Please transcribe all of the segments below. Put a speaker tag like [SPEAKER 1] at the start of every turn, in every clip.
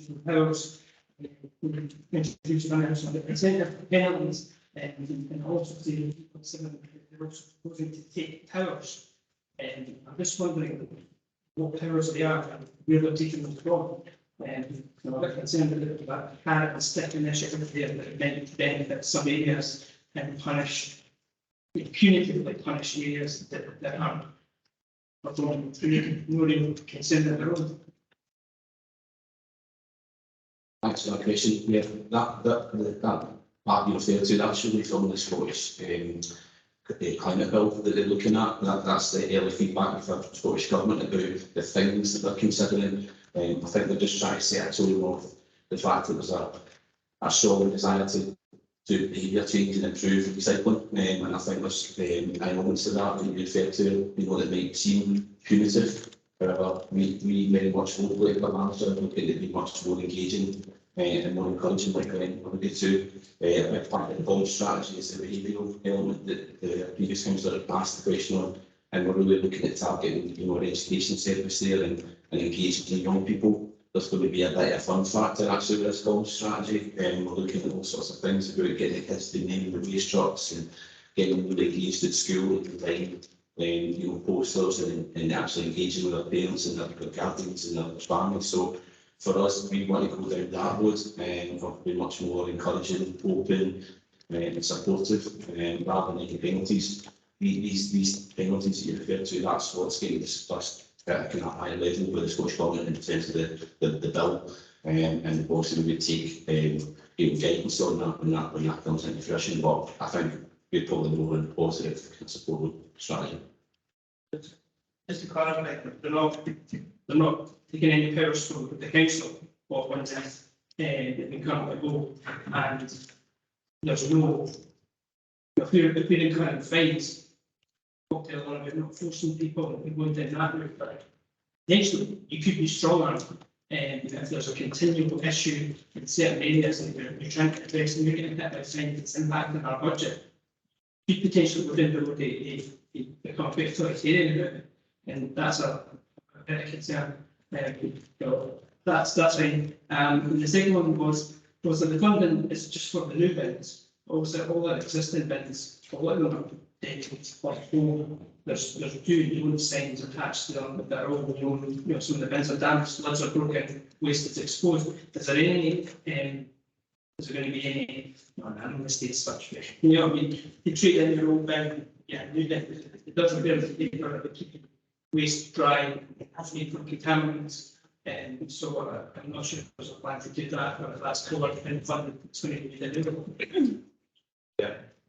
[SPEAKER 1] additional powers. Introduce financial incentive penalties, and also to consider they're also proposing to take powers. And I'm just wondering what powers they are and where they're taking them from. And I'm a bit concerned about that carrot and stick initiative there that might benefit some areas and punitively punish areas that aren't performing through no real concern of their own.
[SPEAKER 2] Thanks for that question. Yeah, that part you referred to, that's really from the Scottish climate bill that they're looking at. That's the early feedback from the Scottish Government about the things that they're considering. I think they're just trying to set a tone of the fact that there's a strong desire to do behaviour change and improve recycling. And I think there's elements of that you refer to, that might seem punitive. However, we very much hope like the manager will get to be much more engaging and more encouraging like we do. A big part of the college strategy is the behavioural element that the previous councillor asked the question on, and we're really looking at targeting our education service there and engaging young people. There's going to be a bit of a fun factor actually with this college strategy. We're looking at all sorts of things about getting the kids to name the waste trucks and getting them really engaged at school and design posters and actually engaging with their parents and their guardians and their families. So for us, we want to go down that road and we'll be much more encouraging, open and supportive rather than making penalties. These penalties that you refer to, that's what's getting discussed at a kind of high level with the Scottish Government in terms of the bill, and also we would take guidance on that when that comes into fruition. But I think we're probably more in positive and supportive strategy.
[SPEAKER 1] Just to clarify, they're not taking any powers from the council or ones that they currently hold, and there's no. If we're incurring fines, cocktail on about not forcing people and going down that route, but potentially you could be stronger if there's a continual issue in certain areas that you're trying to address and you're getting hit by fines that's impacting our budget. You could potentially within the road become a bit authoritarian about it, and that's a bit of concern. That's fine. And the second one was that the funding is just for the new bins. Also, all the existing bins, a lot of them are dated like home. There's two loan signs attached to them that are all some of the bins are damaged, lids are broken, waste is exposed. Is there any? Is there going to be any? No, I'm in the state such way. You treat in your own bin, new bin. It doesn't really paper to keep waste dry, free from contaminants. And so I'm not sure if there's a plan to do that, but if that's covered in funding, it's going to be deliverable.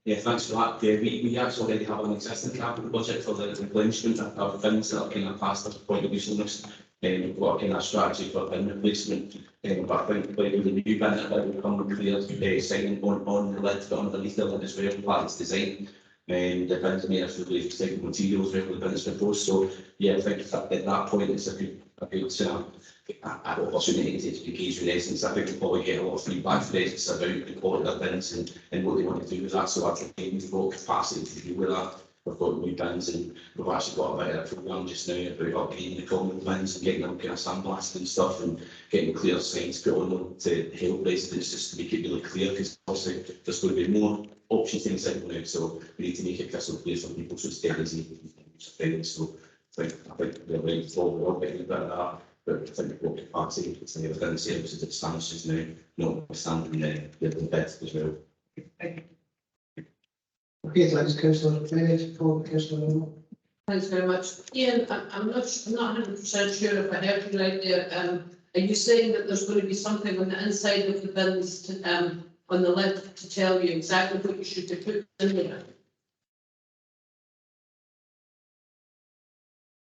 [SPEAKER 2] Yeah, thanks for that. Yeah, we actually already have an existing capital budget for the replenishment of bins that are kind of past this point of usefulness. We've got a kind of strategy for bin replacement. But I think with the new bin that will come with clear signing on the lid, but underneath the lid as well, part of its design. The bins are made of really recycled materials where the bins are proposed. So yeah, I think at that point it's a good opportunity to engage with residents. I think we'll probably get a lot of feedback from residents about the quality of their bins and what they want to do with that. So I think we've got capacity to deal with that. We've got new bins and we've actually got a bit of a programme just now about upgrading the common bins and getting them kind of sandblasted and stuff and getting clear signs put on them to help residents just to make it really clear, because obviously there's going to be more options to recycle now, so we need to make it crystal clear for people so it's dead easy to use. So I think we're ready to forward getting a bit of that. But I think we've got capacity to say within the services it stands just now, notwithstanding the bids as well.
[SPEAKER 3] Okay, thanks, Councillor. Councillor.
[SPEAKER 4] Thanks very much. Ian, I'm not 100% sure if I heard you right there. Are you saying that there's going to be something on the inside of the bins to, on the lid to tell you exactly what you should be putting in there?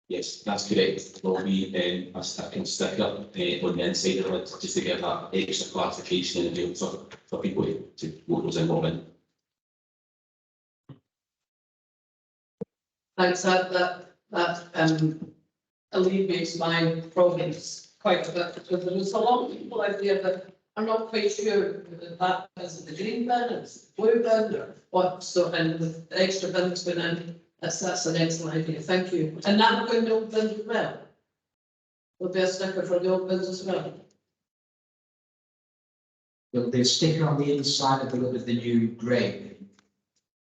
[SPEAKER 2] Yes, that's correct. There will be a second sticker on the inside of the lid just to give that extra clarification and for people to what goes in what in.
[SPEAKER 4] Thanks, that alleviates my problems quite a bit, because there's a lot of people out there that are not quite sure whether that is the green bin, it's the blue bin, or what. So, and with the extra bins going in, that's an excellent idea. Thank you. And that will go in the old bins as well. There'll be a sticker for the old bins as well.
[SPEAKER 5] There'll be a sticker on the inside of the new grey bin,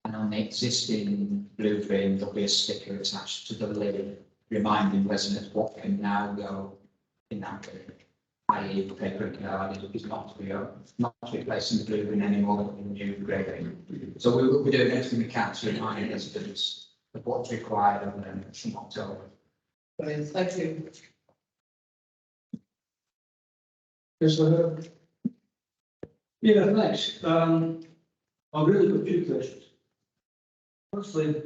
[SPEAKER 5] and on the existing blue bin, there'll be a sticker attached to the lid, reminding residents what can now go in that bin. I.e. the paper and card is not to be placed in the blue bin anymore, but in the new grey bin. So we will be doing everything we can to remind residents of what's required of them from October.
[SPEAKER 4] Brilliant, thank you.
[SPEAKER 3] Councillor Hurd.
[SPEAKER 6] Yeah, thanks. I've really got two questions. Firstly,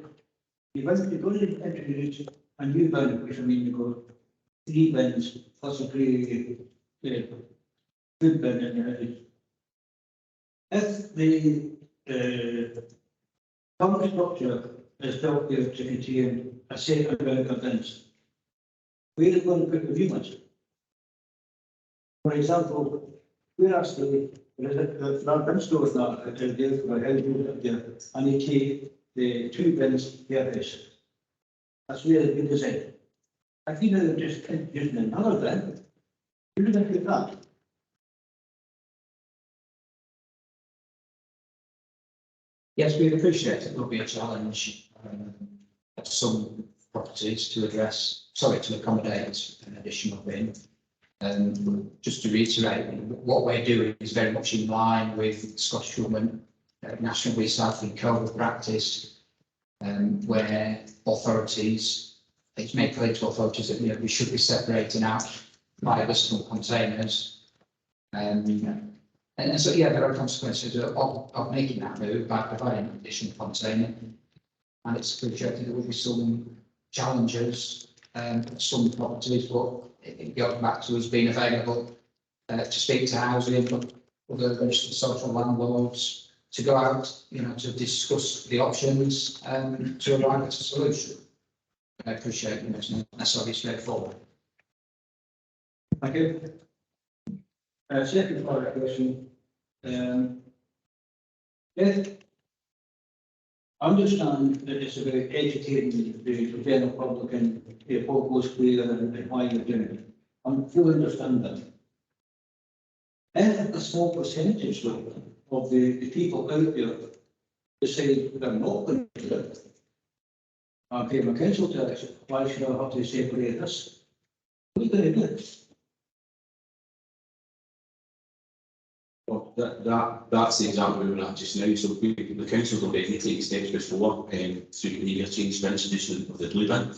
[SPEAKER 6] you're going to introduce a new bin, which I mean, you've got 3 bins plus a grey food bin in there. If the current structure is built there to contain a set amount of bins, where are you going to put the new ones? For example, we're actually, there are bin stores now out there for my house up there, and they take the 2 bins per house. That's really good design. I think they're just using another bin. Who do they put that?
[SPEAKER 5] Yes, we appreciate it will be a challenge at some properties to accommodate an additional bin. Just to reiterate, what we're doing is very much in line with Scottish Government National Recycling Code of practice, where authorities, it's made clear to authorities that we should be separating out biodegradable containers. And so, yeah, there are consequences of making that move by providing an additional container. And it's projected there will be some challenges at some properties, but it goes back to us being available to speak to housing, other registered social landlords, to go out, to discuss the options to arrive at a solution. I appreciate it's not necessarily straightforward.
[SPEAKER 6] Thank you. Second part of the question, if I understand that it's about educating the general public and what goes clear and why you're doing it. I fully understand that. If a small percentage though, of the people out there decide they're not going to do it, I pay my council tax, why should I have to separate this? What are you going to do?
[SPEAKER 2] Well, that's the example we're at just now. So the council will definitely take steps before through behaviour change for introduction of the blue bin.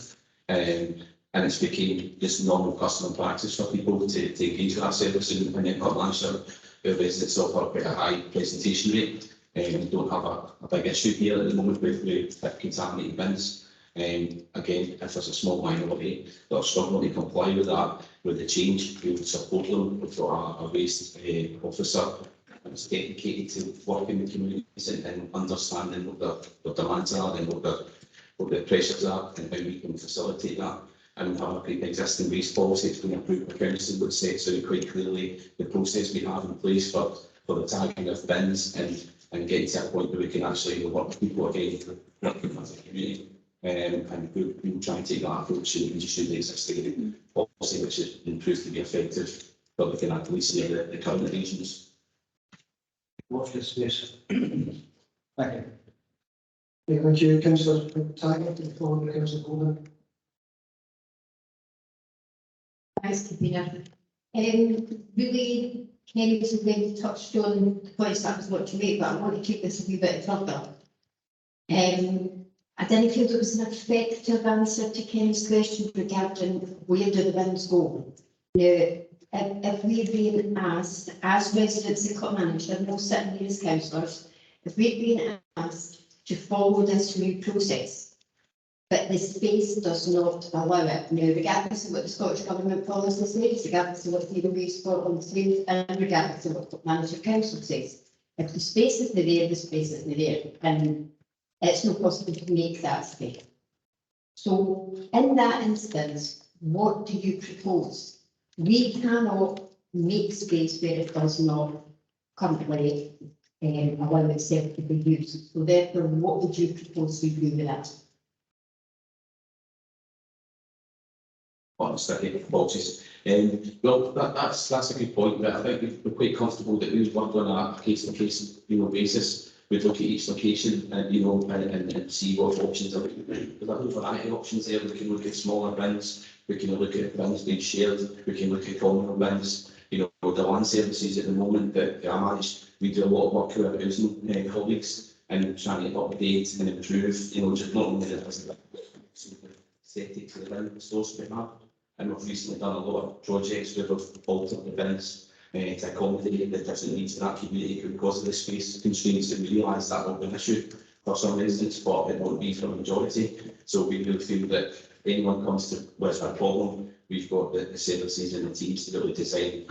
[SPEAKER 2] And it's became just normal custom practice for people to engage with that service in Clackmannanshire, where residents offer quite a high presentation rate. We don't have a big issue here at the moment with contaminated bins. Again, if there's a small minority that are struggling to comply with that, with the change, we would support them. We've got a waste officer that's dedicated to working with communities and understanding what their demands are and what their pressures are and how we can facilitate that. And we have an existing waste policy that's been approved by council that sets out quite clearly the process we have in place for the tagging of bins and getting to a point where we can actually work with people again, working as a community. And we will try and take that approach and just use the existing policy, which has been proved to be effective, but we can at least see the current arrangements.
[SPEAKER 6] Watch this space. Thank you.
[SPEAKER 3] Thank you, councillor Taggart, and following councillor Coleman.
[SPEAKER 7] Thanks, Katrina. Really, Kenny's already touched on the points that I was going to make, but I want to keep this a wee bit further. I didn't feel there was an effective answer to Kenny's question regarding where do the bins go. Now, if we're being asked, as residents in Clackmannanshire, no sitting here as councillors, if we're being asked to follow this new process, but the space does not allow it. Now, regardless of what the Scottish Government policy says, regardless of what the Waste Scotland says, and regardless of what Clackmannanshire Council says, if the space isn't there, the space isn't there, and it's not possible to make that space. So, in that instance, what do you propose? We cannot make space where it does not currently allow itself to be used. So, therefore, what would you propose we do with that?
[SPEAKER 2] Honestly, apologies. Well, that's a good point, but I think we're quite comfortable that we've worked on a case-to-case, basis. We'd look at each location and, and see what options are. There's a whole variety of options there. We can look at smaller bins, we can look at bins being shared, we can look at communal bins. The land services at the moment that I manage, we do a lot of work with our housing colleagues and trying to update and improve, just not only the aesthetic to the bin stores we have. And we've recently done a lot of projects where we've altered the bins to accommodate the different needs of that community because of the space constraints, and we realise that will be an issue for some residents, but it won't be for the majority. So we really feel that if anyone comes to where's a problem, we've got the services and the teams to really design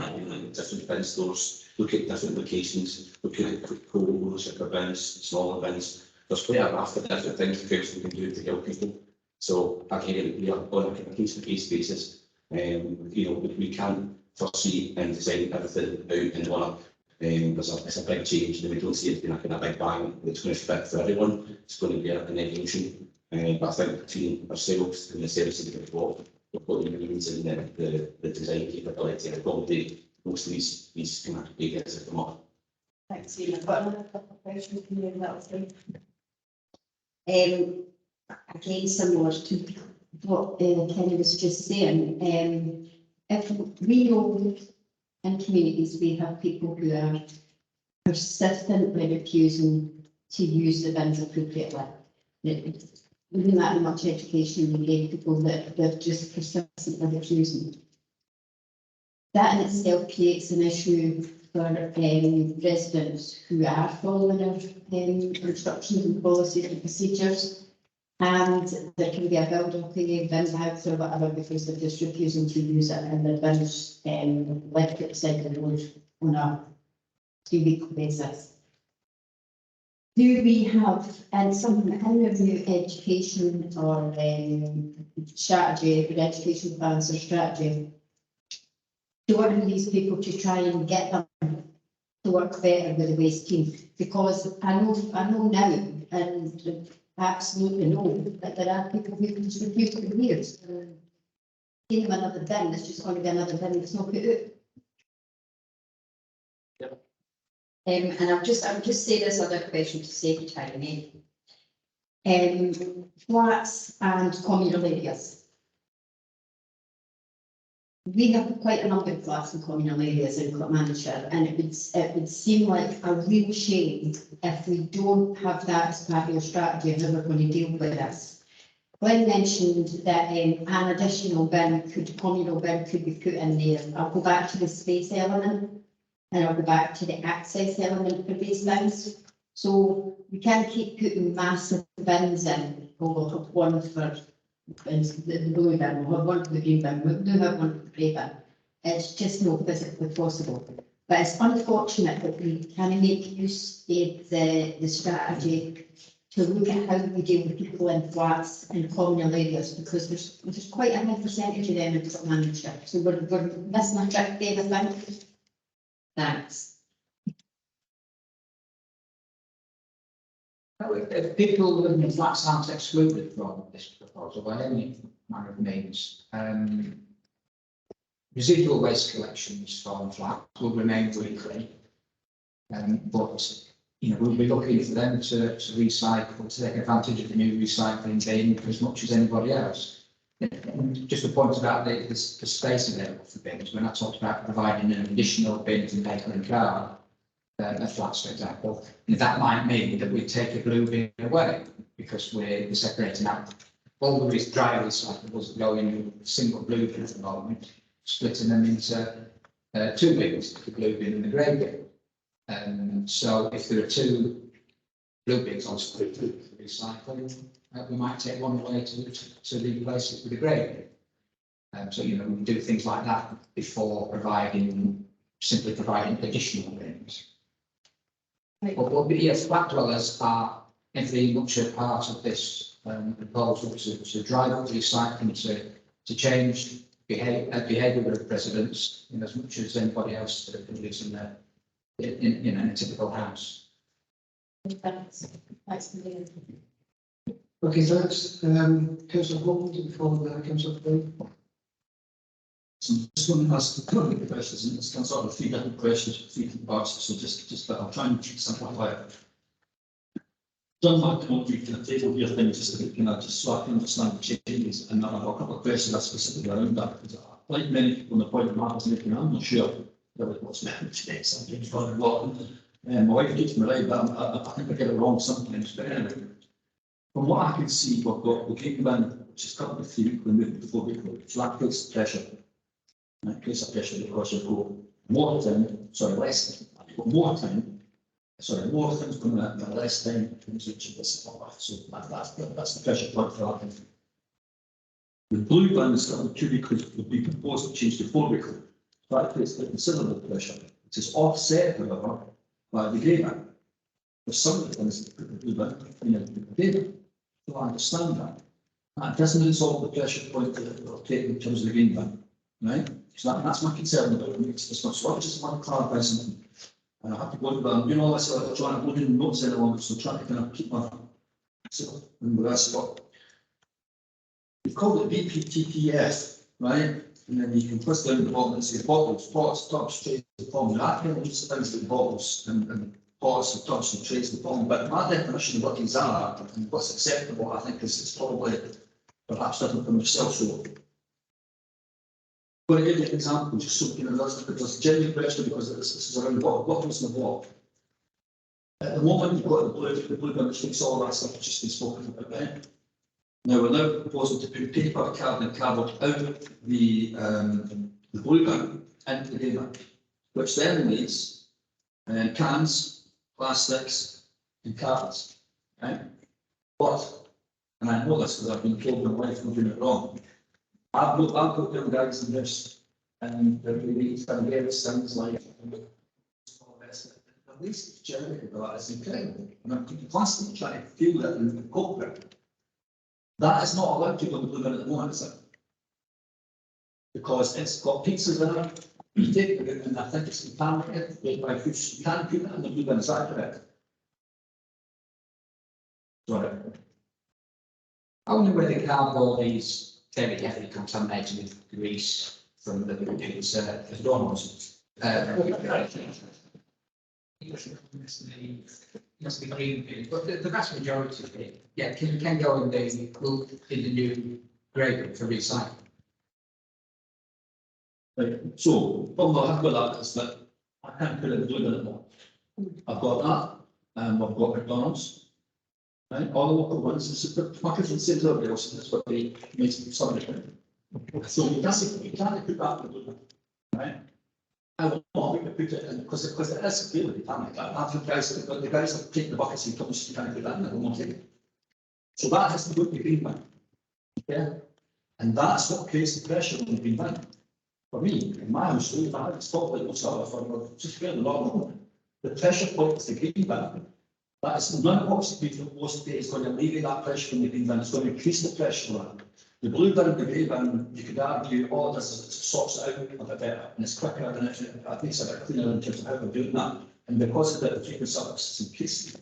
[SPEAKER 2] different bin stores, look at different locations, look at co-ownership of bins, smaller bins. There's quite a raft of different things the council can do to help people. So again, we are on a case-to-case basis. We can't foresee and design everything out in one. It's a big change, and we don't see it being a big bang that's going to fit for everyone. It's going to be an evolution. But I think between ourselves and the services that we've got the means and the design capability to accommodate most of these kind of areas that come up.
[SPEAKER 7] Thanks, Ian. I've got another couple of questions for you, that was good. Again, similar to what Kenny was just saying, if we know in communities we have people who are persistently refusing to use the bins appropriately, no matter how much education you give people, that they're just persistently refusing. That in itself creates an issue for residents who are following our instructions and policies and procedures. And there can be a build-up of bin bags or whatever because they're just refusing to use it, and the bins left outside the road on a 2-week basis. Do we have something in the new education or strategy, or education plans or strategy, to work with these people to try and get them to work better with the waste team? Because I know now, and absolutely know that there are people who can just refuse to use. Give them another bin, it's just going to be another bin that's not put out.
[SPEAKER 2] Yep.
[SPEAKER 7] And I'll just say this other question to save time. Flats and communal areas. We have quite a number of flats and communal areas in Clackmannanshire, and it would seem like a real shame if we don't have that as part of your strategy of how we're going to deal with this. Glenn mentioned that an additional communal bin could be put in there. I'll go back to the space element, and I'll go back to the access element for these bins. So we can't keep putting massive bins in. We'll have one for the blue bin, we'll have one for the green bin, we'll do have one for the grey bin. It's just not physically possible. But it's unfortunate that we can make use of the strategy to look at how we deal with people in flats and communal areas, because there's quite a high percentage of them in Clackmannanshire. So we're missing a trick there, I think. Thanks.
[SPEAKER 5] If people living in flats aren't excluded from this proposal by any manner of means, residual waste collections from flats will remain weekly, but we'll be looking for them to recycle, to take advantage of the new recycling bin as much as anybody else. Just to point about the space available for bins, when I talked about providing an additional bin for paper and card, a flats, for example, that might mean that we take a blue bin away because we're separating out all the dry recyclables that go in a single blue bin at the moment, splitting them into 2 bins, the blue bin and the grey bin. So if there are 2 blue bins on split for recycling, we might take one away to replace it with a grey bin. So we do things like that before simply providing additional bins. But yes, flat dwellers are very much a part of this proposal to drive up recycling, to change behaviour of residents in as much as anybody else that lives in a typical house.
[SPEAKER 7] Thanks.
[SPEAKER 3] Okay, thanks. Councillor Holmes and followed by Councillor Flynn.
[SPEAKER 6] So I'm just going to ask a couple of questions, and it's kind of sort of three different questions, three different parts, so just I'll try and simplify it. Done my concrete kind of table here thing, just to kind of just so I can understand the changes, and I've got a couple of questions that specifically around that, because like many people on the point Mark was making, I'm not sure really what's meant today, something's gone wrong. And my wife gets me right, but I think I get it wrong sometimes, but anyway. From what I can see, we've got the gate bin, which is currently 3 weekly, moving to 4 weekly, so that puts pressure. That creates a pressure because you've got more time, sorry, less time, you've got more time, sorry, more things going on, but less time to reach this. So that's the pressure point for that. The blue bin is currently 2 weekly, would be proposed to change to 4 weekly. That creates a considerable pressure, which is offset, however, by the grey bin. There's some of the things that put the blue bin in the grey bin. So I understand that. That doesn't resolve the pressure point that we're taking in terms of the green bin, right? So that's my concern about it. It's not so I just want to clarify something. And I have to go into that. You know, I said I'm trying to go in notes any longer, so trying to kind of keep my so in the rest spot. We've called it BPTPF, right? And then you can press down the bottom and say bottles, pots, tubs, trays, the bottom. That kind of just things like bottles and pots and tubs and trays, the bottom. But my definition of what these are and what's acceptable, I think, is probably perhaps different from yourself. So I'm going to give you an example, just so you know, there's genuine question because this is around bottles in the block. At the moment, you've got the blue bin, which takes all that stuff that's just been spoken about, right? Now, we're now proposing to put paper, card and cardboard out of the blue bin into the grey bin, which then leaves cans, plastics and cards, right? But, and I know this because I've been told my wife I'm doing it wrong, I've got young guys in this, and they're really trying to get things like at least it's generated that is incredible. And I'm constantly trying to feel that and cope with it. That is not allowed to go to the blue bin at the moment, is it? Because it's got pizzas in it, you take it, and I think it's contaminated by fish. You can't put it in the blue bin, is that correct? Sorry.
[SPEAKER 5] I wonder whether cardboard is very heavily contaminated with grease from the previous McDonald's. Yes, the green bin, but the vast majority of it, yeah, can go in the new grey bin for recycling.
[SPEAKER 6] Right. So, what I've got that is that I can't put it in the blue bin anymore. I've got that, and I've got McDonald's. Right, all the local ones, this is the market and same to everybody else, and that's what they make something. So you can't put that in the blue bin, right? I will not put it in because it is clearly panic. I've the guys that take the buckets and comes to kind of put that in, I will not take it. So that has to go to the green bin. Okay? And that's what creates the pressure on the green bin. For me, in my house, it's probably what's just fairly normal. The pressure point is the green bin. That is none of what's being proposed today is going to alleviate that pressure from the green bin. It's going to increase the pressure on it. The blue bin and the grey bin, you could argue all it does is it sorts it out a bit better and it's quicker and it makes it a bit cleaner in terms of how we're doing that. And because of the frequent services increasing,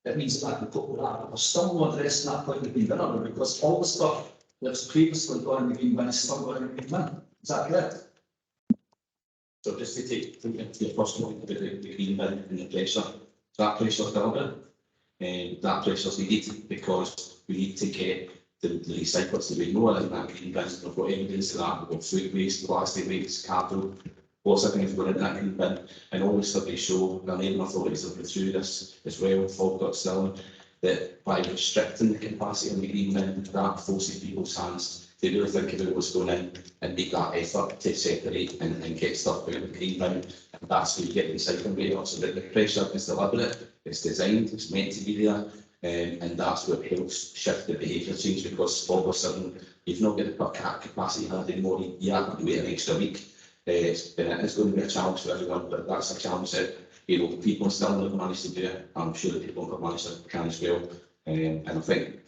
[SPEAKER 6] it means that I can cope with that. But we're still not addressing that point in the green bin, are we? Because all the stuff that's previously gone in the green bin is still going in the green bin. Is that correct?
[SPEAKER 2] So just to take the first one, the green bin and the pressure, that pressure is building, and that pressure is needed because we need to get the recyclers to be more in that green bin. We've got evidence of that. We've got food waste, plastic waste, cardboard, lots of things going in that green bin. And all the studies show, the neighbour authorities have been through this as well, Falkirk still, that by restricting the capacity in the green bin, that forces people's hands to really think about what's going in and make that effort to separate and get stuff out of the green bin. And that's how you get the recycling rate up. So that the pressure is deliberate, it's designed, it's meant to be there. And that's what helps shift the behaviour change because all of a sudden you've not got the capacity hard anymore, you have to wait an extra week. And it's going to be a challenge for everyone, but that's a challenge that people still haven't managed to do it. I'm sure that people have managed to can as well. And I think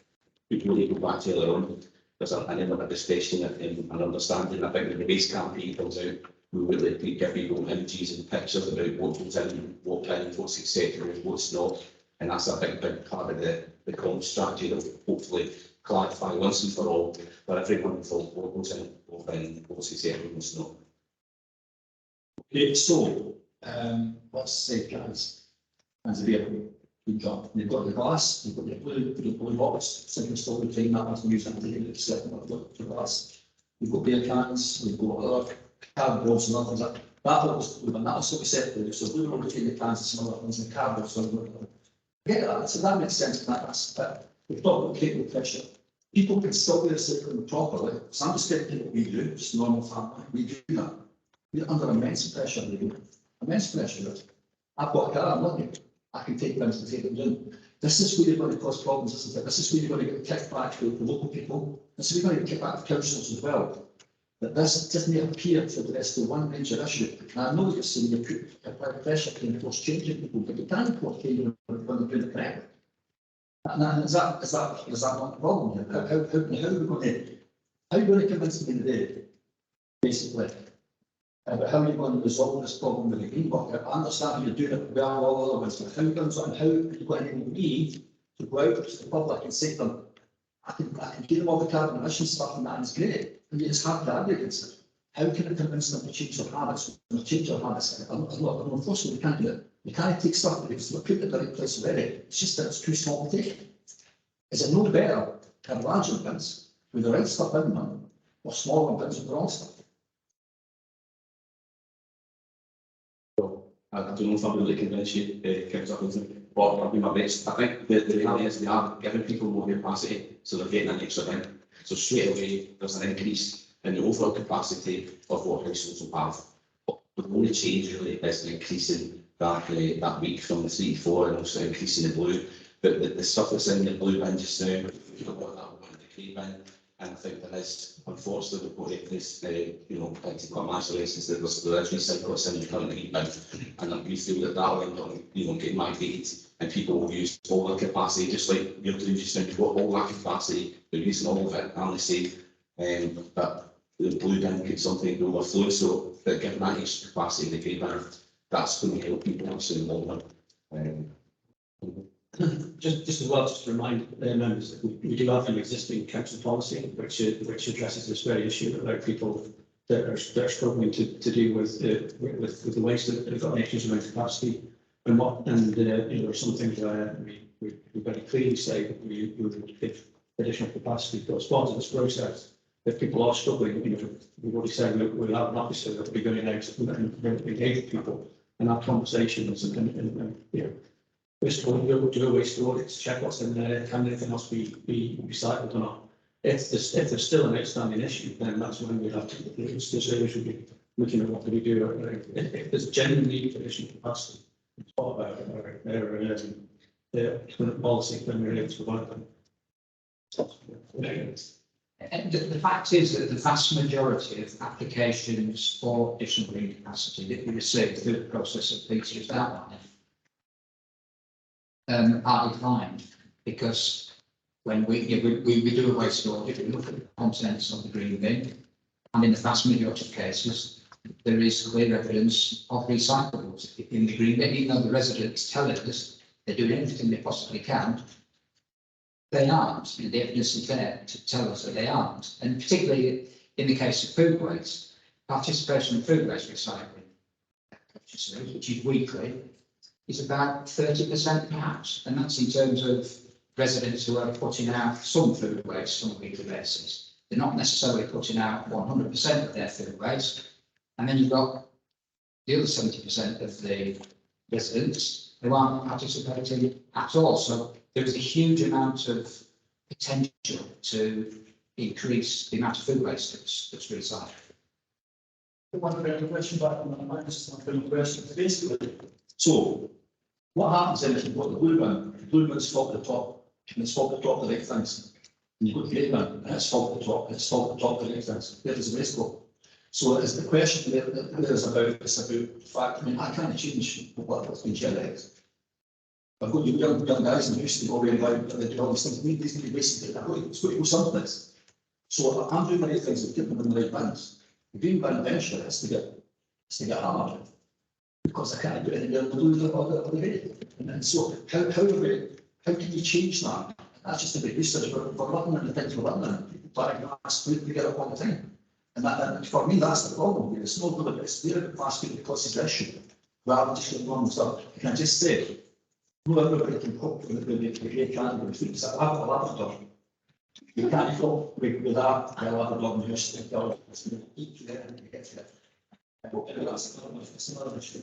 [SPEAKER 2] people will go back to earlier on. There's an element of discussion and an understanding. I think when the base campaign comes out, we really give people images and pictures about what goes in, what's acceptable, what's not. And that's a big part of the comms strategy that hopefully clarify once and for all that everyone involved goes in, both in policies, everyone's not.
[SPEAKER 6] Okay, so, let's say, guys, as a vehicle, good job. You've got the glass, you've got the blue box, simple story thing, that was used to get set up the glass. You've got beer cans, you've got other cardboards and other things like that. Was blue, and that was sort of separate. So blue one between the cans and some other things and cardboard. So I get that, so that makes sense. That's but we've talked about cable pressure. People can stop their cycling properly. So I'm just getting what we do, just normal family. We do that. We're under immense pressure. We do immense pressure. I've got a car, I'm lucky. I can take things and take them down. This is where you're going to cause problems, isn't it? This is where you're going to get kicked back to the local people. This is where you're going to get kicked back to councils as well. But this doesn't appear for the rest of one major issue. And I know you're saying you put pressure to enforce changing people, but you can't enforce changing when they're doing it correctly. And is that not a problem here? How are we going to convince me today, basically, about how you're going to resolve this problem with the green bucket? I understand you're doing it well, all other ones, but how are you going to enable me to go out to the public and say to them, I can give them all the carbon emission stuff and that is great, and yet it's hard to argue against it. How can I convince them to change their habits? When they change their habits, unfortunately, we can't do it. We can't take stuff because we're putting it in the right place already. It's just that it's too small to take. Is it no better to have larger bins with the right stuff in them, or smaller bins with the wrong stuff?
[SPEAKER 2] I don't know if I'm really convinced you, but I'll do my best. I think the reality is we are giving people more capacity, so they're getting an extra bin. So straight away, there's an increase in the overall capacity of what households will have. But the only change really is increasing that week from the 3 to 4 and also increasing the blue. But the stuff that's in the blue bin just now, if you don't want that, we'll put in the grey bin. And I think there is, unfortunately, we've got to this, like Clackmannanshire, for instance, that there is recycling in the current green bin. And we feel that will end up, getting migrated and people will use all their capacity, just like you're doing just now. You've got all that capacity, they're using all of it, and they say, but the blue bin could something overflow, so that given that extra capacity in the green bin, that's going to help people also in the long run.
[SPEAKER 5] Just as well, just to remind members that we do have an existing council policy which addresses this very issue about people that are struggling to deal with the waste that have got an excess amount of capacity, and there are some things where we very clearly say that we would give additional capacity to respond to this process. If people are struggling, we've already said we'll have an officer that will be going out and engage with people and have conversations and first of all, do a waste audits, check what's in there, can anything else be recycled or not. If there's still an outstanding issue, then that's when we'll have to, the service will be looking at what do we do. If there's genuine need for additional capacity, it's part of their current policy when we're able to provide them. And the fact is that the vast majority of applications for additional green capacity that we receive through the process of Peter just outlined are declined, because when we do a waste audit, we look at the contents of the green bin, and in the vast majority of cases, there is clear evidence of recyclables in the green bin, even though the residents tell us they're doing everything they possibly can. They aren't. The evidence is there to tell us that they aren't, and particularly in the case of food waste, participation in food waste recycling, which is weekly, is about 30% perhaps, and that's in terms of residents who are putting out some food waste on a weekly basis. They're not necessarily putting out 100% of their food waste, and then you've got the other 70% of the residents who aren't participating at all. So there is a huge amount of potential to increase the amount of food waste that's recycled.
[SPEAKER 6] One question back on that, I just have a question. Basically, so what happens then if you've got the blue bin's full at the top, and it's full at the top of the right things, and you've got the grey bin, and it's full at the top, and it's full at the top of the right things, where does the waste go? So is the question there is about the fact, I can't change what's been generated. I've got young guys in the house, they go away and they do all these things, these can be wasted, it's got to go someplace. So I'm doing the right things and keeping them in the right bins. The green bin eventually has to get hammered, because I can't do anything else to do the way. And so how can you change that
[SPEAKER 5] That's just a bit research for London and the things for London. People buying fast food together all the time. And that, for me, that's the problem. It's not really, it's there the fast food causes the issue. Rather than just going on and stuff. Can I just say, not everybody can cope with the great category food. So I have a Labrador. You can't cope with that. I have a Labrador and just think, oh, it's going to eat you there and you get to it. That's another issue.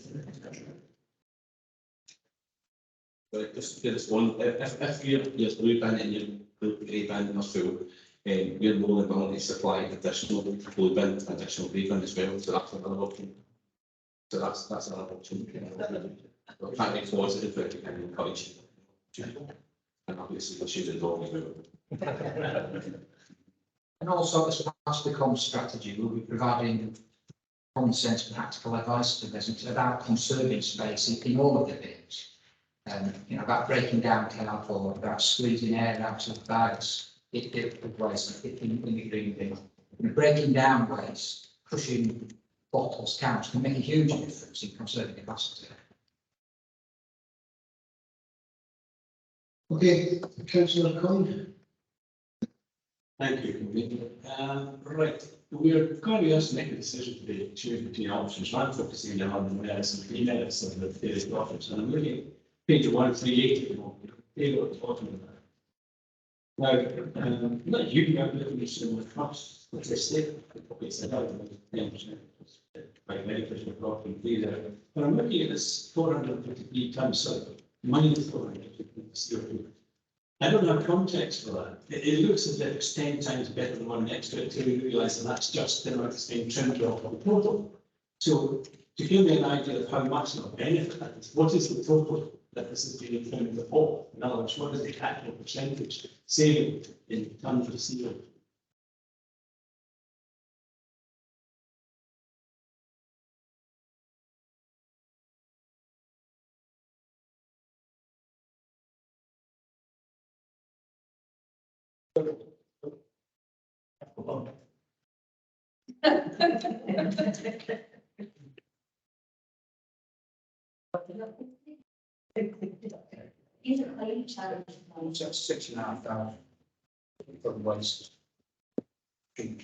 [SPEAKER 2] But just one, if your blue bin and your grey bin are full, we're more than willing to supply additional blue bin, additional grey bin as well, so that's another option. So that's another option. We're trying to be positive, but we can encourage you. And obviously, we should all as well.
[SPEAKER 5] And also, as part of the common strategy, we'll be providing common sense practical advice to business about conserving space in all of the bins. About breaking down cardboard, about squeezing air out of bags, waste in the green bin. Breaking down waste, crushing bottles, cans can make a huge difference in conserving capacity.
[SPEAKER 3] Okay, councillor Coyne.
[SPEAKER 8] Thank you. Right, we're going to be asked to make a decision today to choose between options. I'm focusing now on the merits and demerits of the various options, and I'm looking at page 138 at the moment. Table at the bottom of that. Now, not you have definition of trust, but they say it's about 10%. By many people property there. But I'm looking at this 453 tons of minus 450 CO2. I don't have context for that. It looks as if it's 10 times better than one next to it until we realise that that's just the amount that's being trimmed off of the total. So to give me an idea of how much of a benefit that is, what is the total that this is being trimmed off? In other words, what is the actual percentage saving in tons of CO2?
[SPEAKER 5] So that's 6,500 for the waste.
[SPEAKER 3] I'm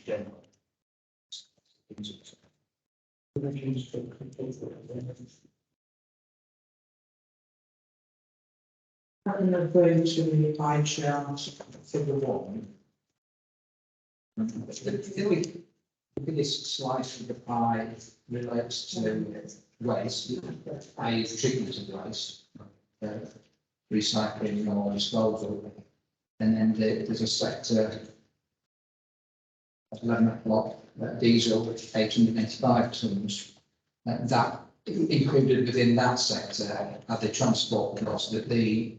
[SPEAKER 3] referring to the pie chart, figure 1.
[SPEAKER 5] The biggest slice of the pie relates to waste, i.e. treatment of waste, recycling or disposal. And then there's a sector at 11 o'clock, diesel, 885 tonnes. That included within that sector are the transport costs that the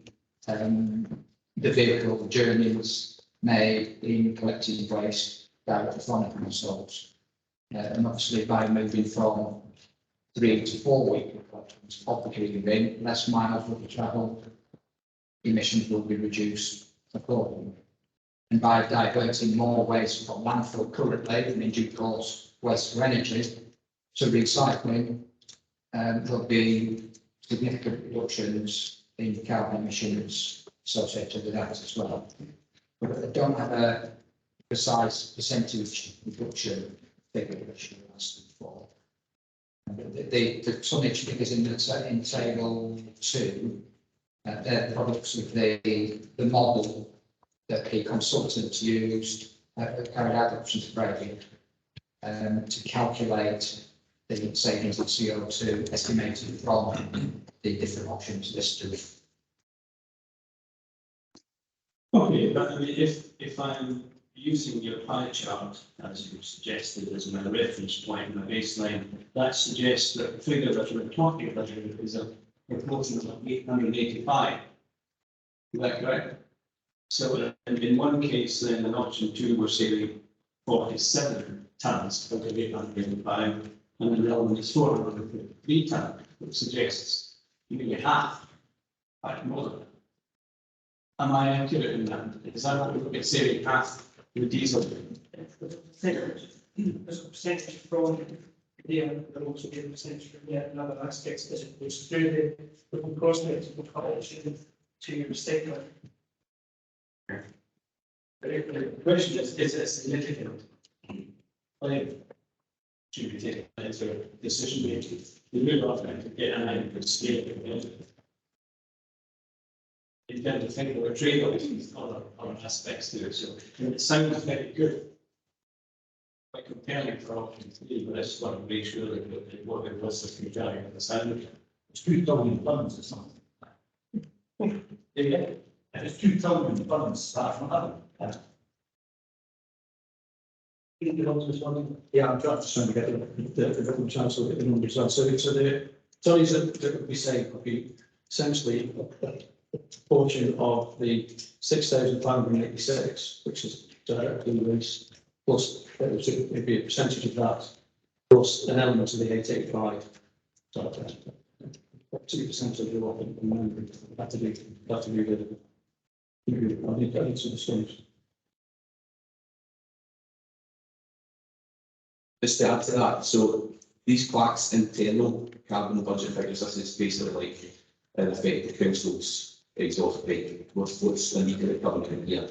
[SPEAKER 5] vehicle journeys made in collecting waste directly from the households. And obviously by moving from 3 to 4 week collections of the green bin, less miles will be travelled, emissions will be reduced accordingly. And by diverting more waste from landfill currently, and in due course waste for energy, to recycling, there'll be significant reductions in carbon emissions associated with that as well. But I don't have a precise percentage reduction figure which you asked for. The tonnage figures in table 2, they're products of the model that the consultants used, carried out options grading, to calculate the savings of CO2 estimated from the different options listed.
[SPEAKER 8] Okay, but I mean, if I'm using your pie chart as you suggested as my reference point, my baseline, that suggests that the figure that we're talking about is a proportion of 885. Is that correct? So in one case, then in option 2, we're saving 47 tonnes out of 885, and the other one is 453 tonnes, which suggests nearly half, more than that. Am I accurate in that? Is that what we're saving half the diesel?
[SPEAKER 1] There's a percentage from there, but also a percentage from there and other aspects as it goes through the cost of the collection to recycling.
[SPEAKER 8] The question is it significant? Claim to be taken into decision making. You move off and get an adequate scale. You tend to think of a trade-off with other aspects to it, so it sounds very good. Quite compelling for option three, but I just want to make sure that what it was is compelling at the sound of it.
[SPEAKER 6] It's 2,000 funds or something.
[SPEAKER 8] Yeah.
[SPEAKER 6] And it's 2,000 funds start from heaven.
[SPEAKER 5] Yeah, I'm just trying to get the different chance of the numbers on. So the tonnage that we say would be essentially a portion of the 6,586, which is directly released, plus it'd be a percentage of that, plus an element of the 885. So 2% of the what have to be the. I need to distinguish.
[SPEAKER 2] Just to add to that, so these Clack's internal carbon budget figures, this is basically like in effect the council's exhaust rate, what's the need to recover in here.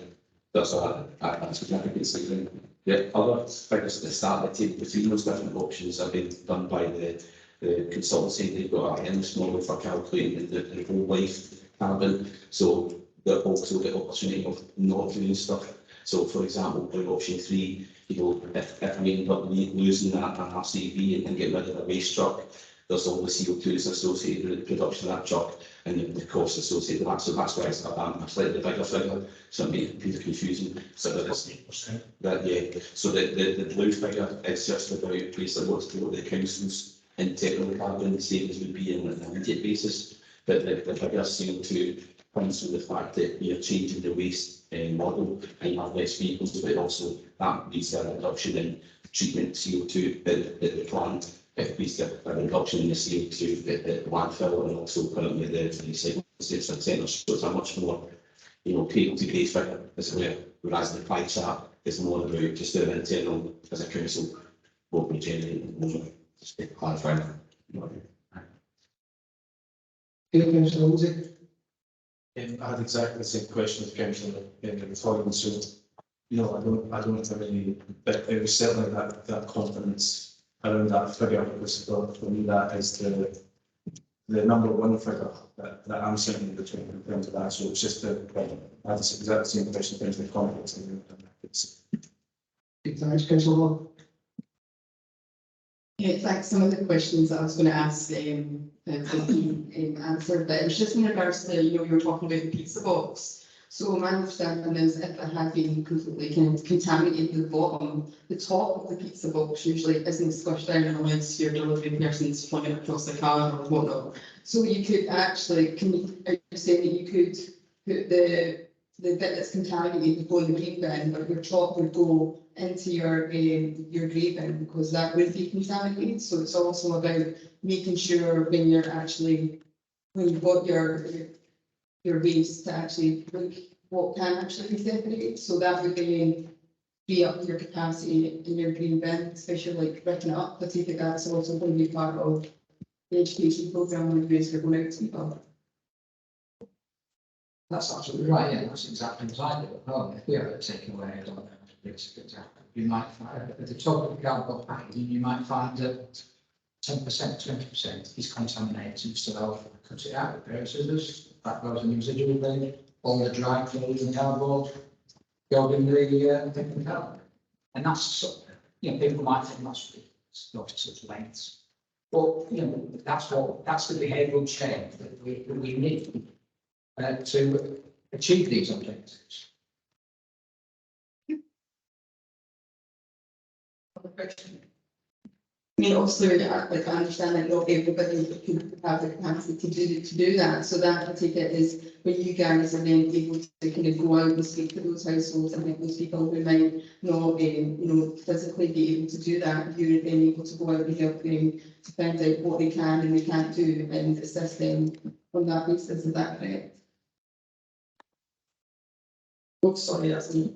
[SPEAKER 2] That's a significant saving. The other figures at the start of the table between those different options have been done by the consultancy. They've got a endless model for calculating the whole life carbon. So they're also the opportunity of not doing stuff. So for example, in option 3, you know, if we end up losing that RCV and get rid of the waste truck, there's all the CO2s associated with the production of that truck and the costs associated with that. So that's why it's a slightly bigger figure. So it made it confusing. So that yeah. So the blue figure is just about basically what the council's internal carbon savings would be on an immediate basis. But the figure CO2 comes from the fact that you're changing the waste model and you have less vehicles, but also that leads to a reduction in treatment CO2 at the plant. It leads to a reduction in the CO2 at the landfill and also currently the recycling centres. So it's a much more, you know, pay to pay figure as well. Whereas the pie chart is more about just the internal as a council what we generate at the moment. Just to clarify that.
[SPEAKER 9] I had exactly the same question as Councillor Thornton, so you know I don't have any, but it was certainly that confidence around that figure, because for me that is the number one figure that I'm certainly between in terms of that. So it's just I had the exact same question in terms of confidence and it's.
[SPEAKER 5] Thanks, Councillor.
[SPEAKER 10] Yeah, thanks. Some of the questions I was going to ask have been answered, but it was just in regards to, you know, you were talking about the pizza box. So my understanding is if it had been completely contaminated at the bottom, the top of the pizza box usually isn't squished down unless your delivery person's flung it across the car or whatnot. So you could actually, are you saying that you could put the bit that's contaminated would go in the green bin, but your top would go into your grey bin because that would be contaminated. So it's also about making sure when you've got your waste to actually look what can actually be separated. So that would be free up your capacity in your green bin, especially like written up. I think that's also going to be part of the education programme when you guys are going out to people.
[SPEAKER 5] That's absolutely right, yeah, that's exactly what I do at home. If we are taking away, I don't know, you might find at the top of the cardboard packaging, you might find that 10%, 20% is contaminated, so cut it out with a pair of scissors, that goes in the residual bin, all the dry clothes and cardboard go in the cardboard. And that's, you know, people might think that's not such lengths. But, you know, that's the behavioural change that we need to achieve these objectives.
[SPEAKER 10] I mean, obviously, like, I understand that not everybody can have the capacity to do that. So that I take it is when you guys are then able to kind of go out and speak to those households and help those people who might not, you know, physically be able to do that, you're then able to go out and help them to find out what they can and they can't do and assist them on that basis. Is that correct? Oh, sorry, that's me.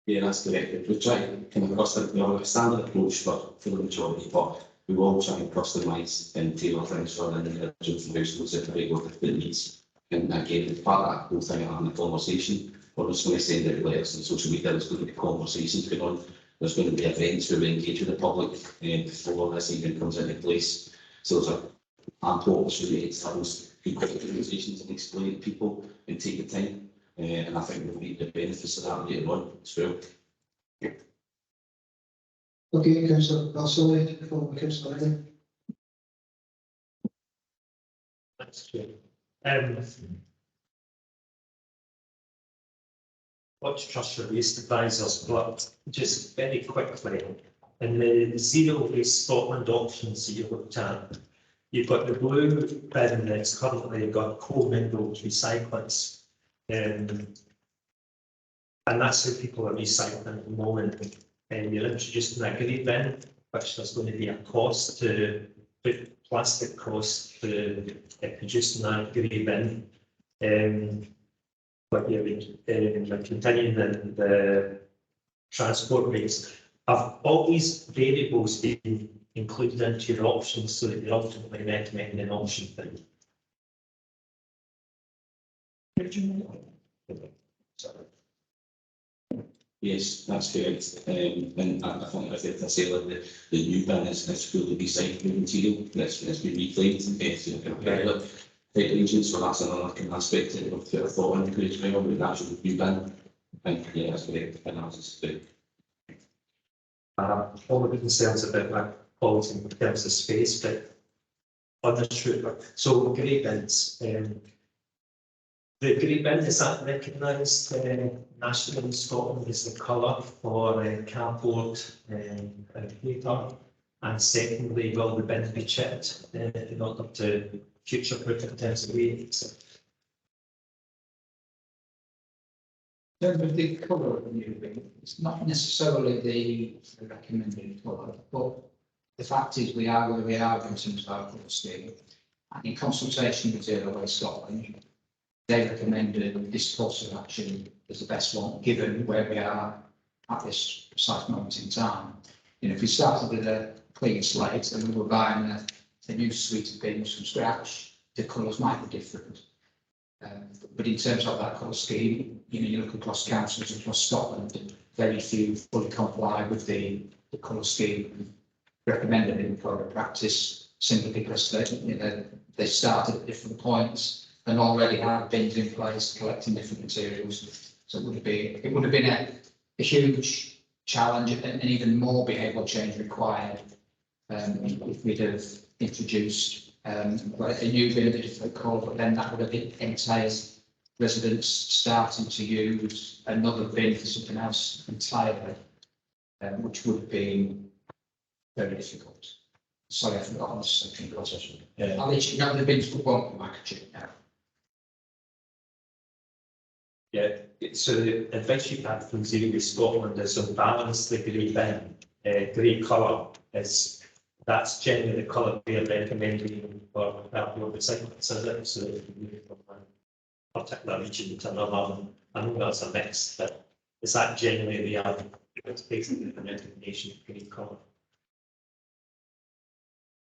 [SPEAKER 2] Yeah, that's correct. We try to come across a standard approach for the majority, but we will try and customise and tailor things for an individual from households that are able to fit needs. And again, it's part of that whole thing having a conversation We're just going to send out letters on social media. There's going to be conversations going on. There's going to be events where we engage with the public before this even comes into place. So there's ample opportunity to have those good conversations and explain to people and take the time. And I think we'll reap the benefits of that later on as well.
[SPEAKER 3] Okay, councillor Vasily, followed by councillor Lennon.
[SPEAKER 11] That's good. What to trust your waste advisors, but just very quickly, in the zero waste Scotland options that you looked at, you've got the blue bin that's currently got co-mingled recyclers. And that's how people are recycling at the moment. And you're introducing a grey bin, which there's going to be a cost to put plastic cost to producing that grey bin. But you're continuing the transport rates. Have all these variables been included into your options so that you're ultimately recommending an option thing?
[SPEAKER 2] Yes, that's correct. And I think I say that the new bin is fully recyclable material that's been reclaimed through a pilot region. So that's another kind of aspect that we've thought into as well with the actual new bin. And yeah, that's correct analysis to do.
[SPEAKER 11] All the concerns about my policy in terms of space, but on this route, so grey bins. The grey bin, is that recognised nationally in Scotland as the colour for cardboard and paper? And secondly, will the bin be chipped in order to future-proof in terms of weight?
[SPEAKER 5] In terms of the colour of the new bin, it's not necessarily the recommended colour, but the fact is we are where we are in terms of our colour scheme. And in consultation with Zero Waste Scotland, they recommended this course of action as the best one, given where we are at this precise moment in time. You know, if we started with a clean slate and we were buying a new suite of bins from scratch, the colours might be different. But in terms of that colour scheme, you know, you look across councils across Scotland, very few fully comply with the colour scheme recommended in code of practice, simply because they started at different points and already had bins in place collecting different materials. So it would have been a huge challenge and even more behavioural change required if we'd have introduced a new bin of a different colour, but then that would have entailed residents starting to use another bin for something else entirely, which would have been very difficult. Sorry, I forgot on the second question. I'll let you know the bins won't be microchipped now.
[SPEAKER 11] Yeah, so the advice you've had from Zero Waste Scotland is to balance the grey bin. Grey colour is, that's generally the colour we are recommending for cardboard recycling, is it? So that you can move from one particular region to another. I know that's a mix, but is that generally it's basically the recommendation for grey colour?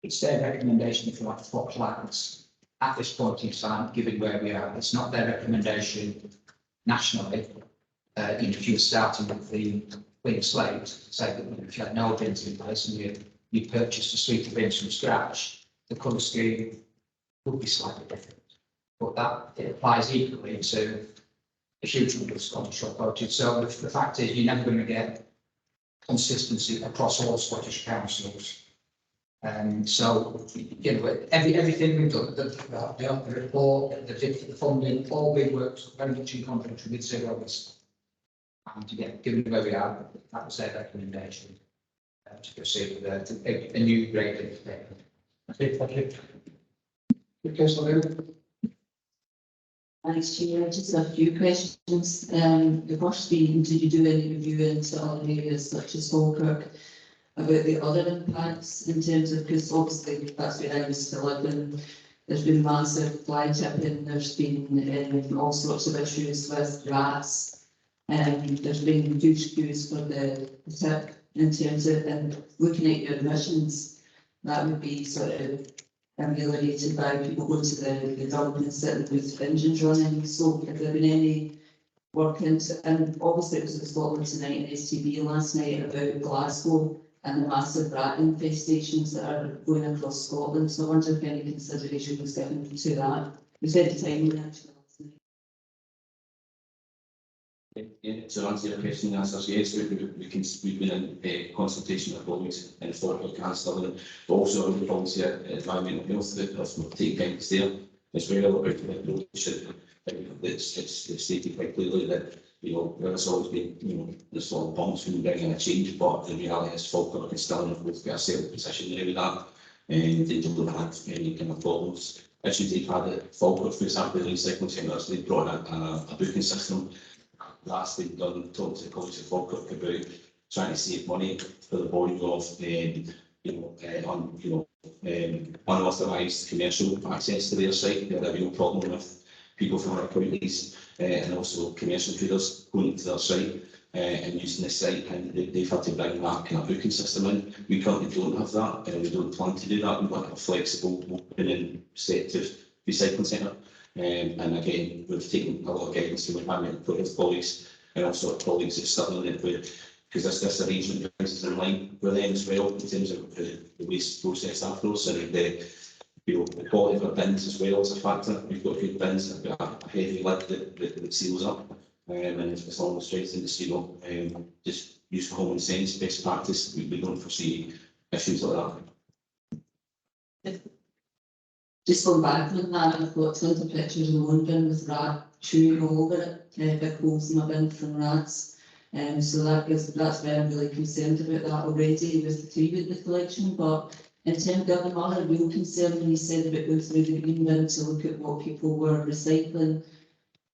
[SPEAKER 5] It's their recommendation for plans at this point in time, given where we are. It's not their recommendation nationally. If you're starting with the clean slate, say that if you had no bins in place and you purchased a suite of bins from scratch, the colour scheme would be slightly different. But that it applies equally to a huge number of Scottish authorities. So the fact is, you're never going to get consistency across all Scottish councils. So, you know, everything we've done, the report, the funding, all we worked very much in conjunction with Zero Waste. And again, given where we are, that was their recommendation to proceed with a new grading.
[SPEAKER 3] Okay, thank you. Councillor Lennon.
[SPEAKER 12] Thanks, Chair. Just a few questions. The first being, did you do any review into other areas such as Falkirk about the other impacts in terms of, because obviously that's where I used to live and there's been massive fly tipping, there's been all sorts of issues with rats, and there's been huge queues for the tip in terms of, and looking at your emissions, that would be sort of ameliorated by people going to the dump and sitting with engines running. So have there been any work into, and obviously it was in Scotland tonight and STB last night about Glasgow and the massive rat infestations that are going across Scotland. So I wonder if any consideration was given to that. We said the timing actually last night.
[SPEAKER 2] Yeah, to answer your question, the answer is yes, we've been in consultation with colleagues in Falkirk and Stirling, but also with colleagues here at Environmental Health that have taken guidance there as well about the should. It's stated quite clearly that, you know, there's always been, you know, this sort of bumps when bringing a change, but the reality is Falkirk and Stirling have both got a settled position there with that, and they don't have any kind of problems. Issues they've had at Falkirk, for example, the recycling centres, they've brought a booking system. Last week, done talked to the college of Falkirk about trying to save money for the volume of unauthorised commercial access to their site. They had a real problem with people from our counties and also commercial traders going to their site and using the site, and they've had to bring that kind of booking system in. We currently don't have that, and we don't plan to do that. We want a flexible, open and receptive recycling centre. And again, we've taken a lot of guidance from environmental health colleagues and also colleagues at Stirling, because this arrangement is in line with them as well in terms of the waste process afterwards, and the quality of our bins as well as a factor. We've got good bins that have got a heavy lid that seals up, and as long as it's in the seal, just use common sense, best practice. We don't foresee issues like that.
[SPEAKER 12] Just going back on that, I've got tons of pictures of one bin with rat chewing all over it, big holes in my bin from rats. So that's why I'm really concerned about that already with the tree with the collection. But in terms of another real concern when you said about going through the green bin to look at what people were recycling,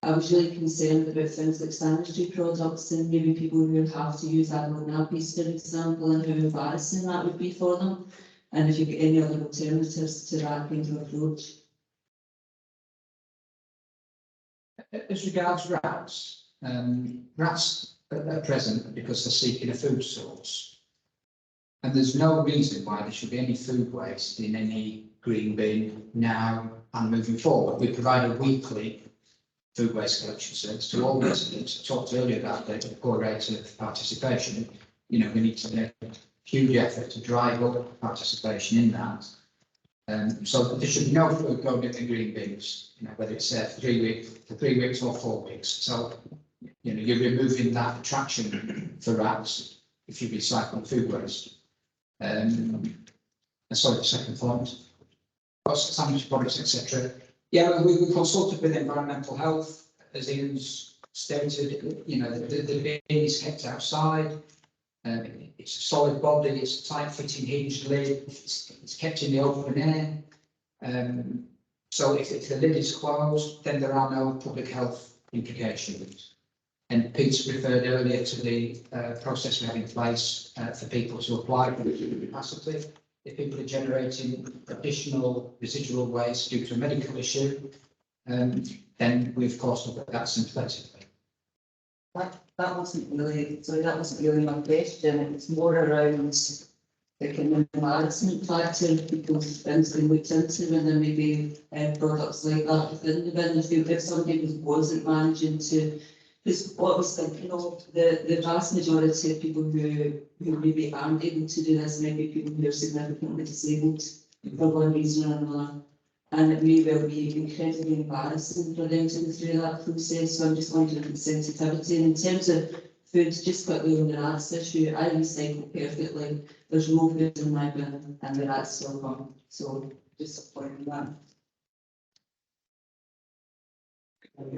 [SPEAKER 12] I was really concerned about things like sanitary products and maybe people who would have to use animal nappies, for example, and how embarrassing that would be for them. And if you get any other alternatives to that kind of approach.
[SPEAKER 5] As regards rats, rats at present, because they're seeking a food source, and there's no reason why there should be any food waste in any green bin now and moving forward. We provide a weekly food waste collection service to all residents. I talked earlier about the poor rate of participation. You know, we need to make huge effort to drive up participation in that. So there should be no food going in the green bins, you know, whether it's 3 weeks or 4 weeks. So, you know, you're removing that attraction for rats if you recycle food waste. And sorry, the second point, sanitary products, etc. Yeah, we consulted with environmental health, as Ian's stated. You know, the bin is kept outside. It's a solid body, it's a tight fitting hinged lid, it's kept in the open air. So if the lid is closed, then there are no public health implications. And Peter referred earlier to the process we have in place for people to apply for the capacity. If people are generating additional residual waste due to a medical issue, then we of course look at that sympathetically.
[SPEAKER 12] That wasn't really my question. It's more around the kind of embarrassment factor people's bins being looked into, and there may be products like that within the bin. If somebody wasn't managing to, because what I was thinking of, the vast majority of people who maybe aren't able to do this might be people who are significantly disabled for one reason or another. And it may well be incredibly embarrassing for them to go through that process. So I'm just wondering the sensitivity. And in terms of food, just quickly on the rats issue, I recycle perfectly. There's no food in my bin and the rats still come. So just pointing that.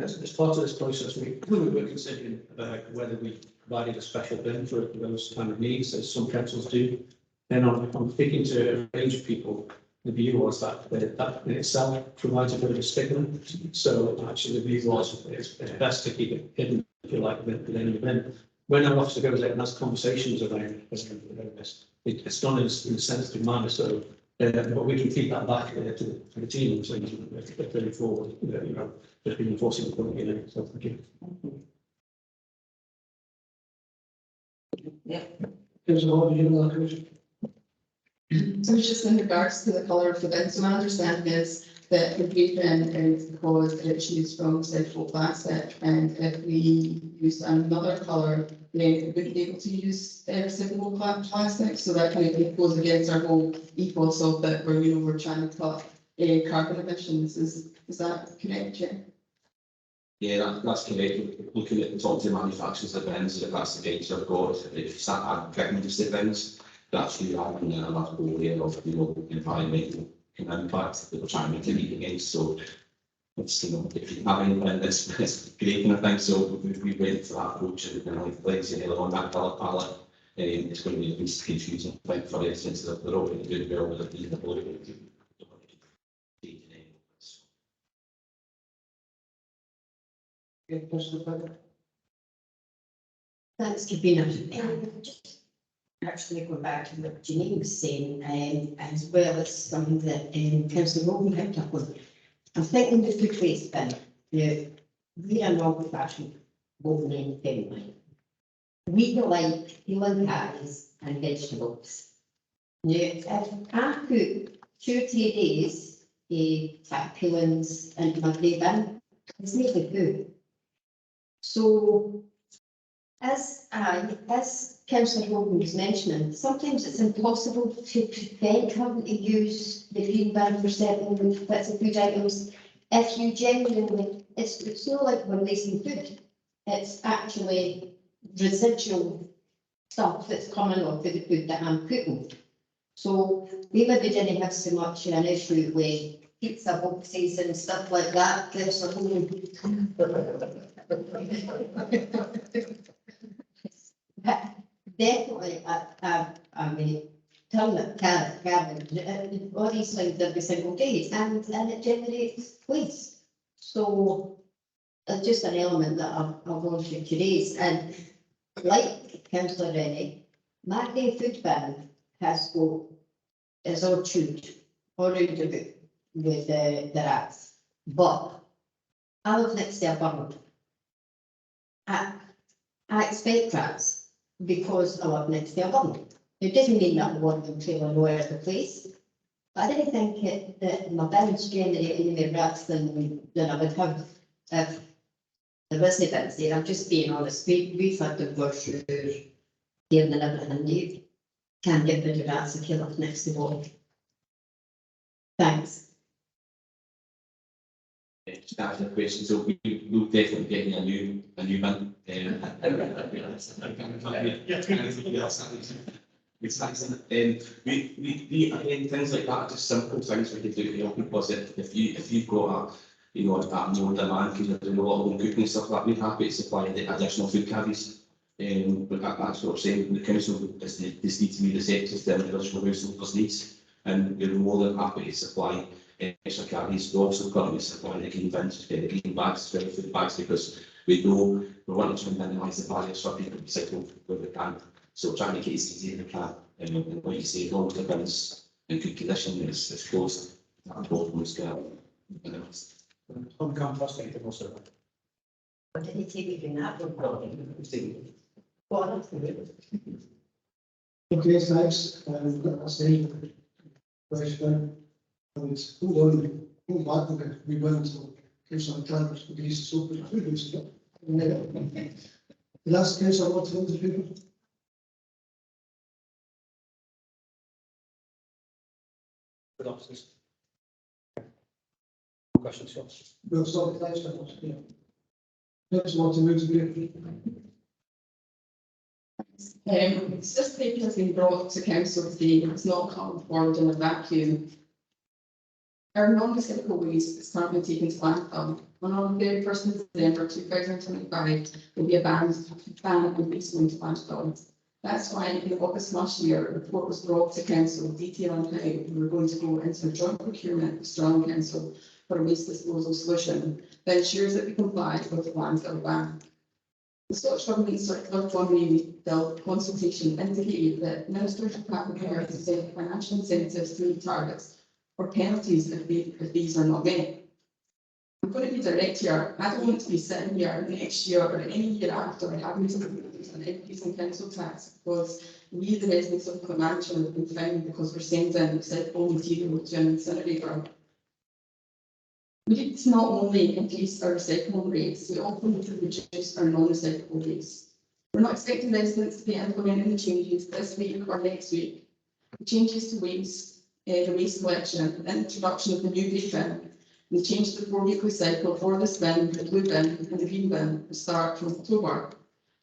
[SPEAKER 6] As part of this process, we were considering about whether we provided a special bin for those kind of needs, as some councils do. Then I'm speaking to a range of people. The view was that that in itself provides a bit of a stigma. So actually the view was it's best to keep it hidden, if you like, within the bin. When our officer goes out and has conversations around this, it's done in a sensitive manner. So, but we can feed that back to the team and say, going forward, you know, just been enforcing the point, you know. So thank you.
[SPEAKER 12] Yeah.
[SPEAKER 6] There's a lot of commission.
[SPEAKER 10] So it's just in regards to the colour of the bin. So my understanding is that the region is because it's used from central plastic, and if we use another colour, then we wouldn't be able to use recyclable plastic, so that kind of goes against our whole ethos of that, where, you know, we're trying to cut carbon emissions. Is that correct, Chair?
[SPEAKER 2] Yeah, that's correct. Looking at the top 2 manufacturers of bins, if that's the case, I've got, if you start adding pigments to bins, that's who you are in that whole area of, you know, environmental impact that we're trying to mitigate against. So it's, you know, if you have any bin, it's great, and I think so. We went for that approach, and like say, on that colour palette, it's going to be the least confusing thing for instance that they're already doing well with it being the blue.
[SPEAKER 7] Thanks, Kabina. Actually, going back to what Janine was saying, as well as something that Councillor Rowan picked up on. I'm thinking the food waste bin. Now, we are not old-fashioned woven family. We like peeling carrots and vegetables. Now, if I put 2 or 3 days type peelings into my grey bin, it's nearly good. So, as Councillor Hogan was mentioning, sometimes it's impossible to prevent having to use the green bin for certain bits of food items. If you genuinely, it's not like we're wasting food. It's actually residual stuff that's coming off of the food that I'm cooking. So we maybe didn't have so much an issue with pizza boxes and stuff like that. There's a whole definitely, I mean, turnip, carrot, cabbage, all these things every single day, and it generates waste. So it's just an element that I've wanted to raise. And like Councillor Rennie, my day food bin is all chewed, all around about with the rats. But I live next to a burn. I expect rats because I live next to a burn. It doesn't mean that I want them trailing all over the place. But I didn't think that my bins generate any more rats than I would have if there wasn't bins there. I'm just being honest. We've had the brochure here and everything. You can't get rid of rats if you live next to water. Thanks.
[SPEAKER 2] Just to answer the question, so we'll definitely getting a new bin. We again, things like that, just simple things we can do to help people. If you've got a more demand because you're doing a lot of home cooking and stuff like that, we're happy to supply the additional food caddies. But that's what I'm saying. The council is this needs to be receptive to individual householders' needs, and we're more than happy to supply extra caddies. We also currently supply the green bins, the green bags, the food bags, because we know we want to minimise the barriers for people to recycle where we can. So trying to make it as easy as we can. And like you say, as long as the bins in good condition, it's closed. That problem is going
[SPEAKER 6] On campus, I think also.
[SPEAKER 7] What did he take it in that one? What?
[SPEAKER 6] Okay, thanks. That's the question. And hold back a bit. We went to give some drivers to these super food. The last case I want to the people.
[SPEAKER 5] Good officers. Questions, yes?
[SPEAKER 6] We'll start with that. Next one to move to people.
[SPEAKER 10] This paper has been brought to council today. It's not come forward in a vacuum. Our non-recyclable waste is currently taken to landfill. On the 31st of December 2025, will be a ban on waste going to landfill. That's why in August last year, a report was brought to council detailing how we were going to go into a joint procurement with Strong Council for a waste disposal solution that ensures that we comply with the landfill ban. The Scottish Government Circular 1 bill consultation indicated that ministers are prepared to set financial incentives to meet targets or penalties if these are not met. I'm going to be direct here. I don't want to be sitting here next year or any year after having to propose an increase in council tax because we, the residents of Clackmannanshire, have been fined because we're sending recyclable material to an incinerator. We need to not only increase our recycling rates, we also need to reduce our non-recyclable rates. We're not expecting residents to be implementing the changes this week or next week. The changes to waste, the waste collection, the introduction of the new grey bin, and the change to the 4-weekly cycle for this bin, the blue bin and the green bin will start from October.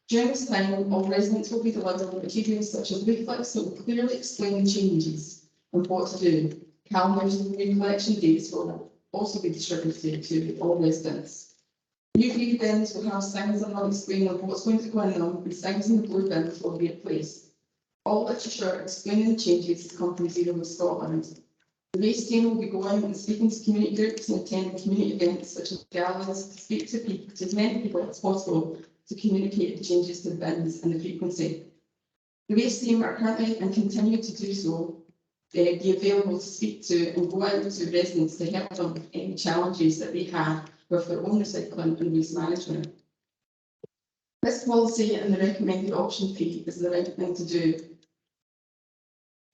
[SPEAKER 10] During this time, all residents will be delivered with materials such as leaflets that will clearly explain the changes and what to do. Calendars and recollection dates will also be distributed to all residents. New green bins will have signs that will explain what's going to go in them, and signs in the blue bins will be replaced. All literature explaining the changes come from Zero Waste Scotland. The waste team will be going and speaking to community groups and attending community events such as galas to speak to people, to as many people as possible to communicate the changes to the bins and the frequency. The waste team are currently and continue to do so, be available to speak to and go out to residents to help them with any challenges that they have with their own recycling and waste management. This policy and the recommended option fee is the right thing to do.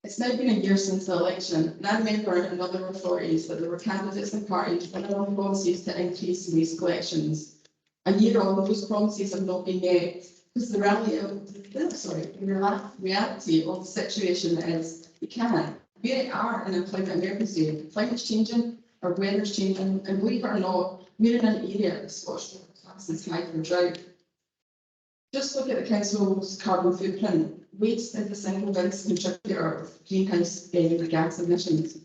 [SPEAKER 10] It's now been a year since the election, and I remember in other authorities that there were candidates and parties running on policies to increase waste collections. A year on, those promises have not been met because the reality of the situation is we can't. We are in a climate emergency. Climate's changing, our weather's changing, and believe it or not, we're in an area that Scottish classes high for drought. Just look at the council's carbon footprint. Waste is the single biggest contributor of greenhouse gas emissions.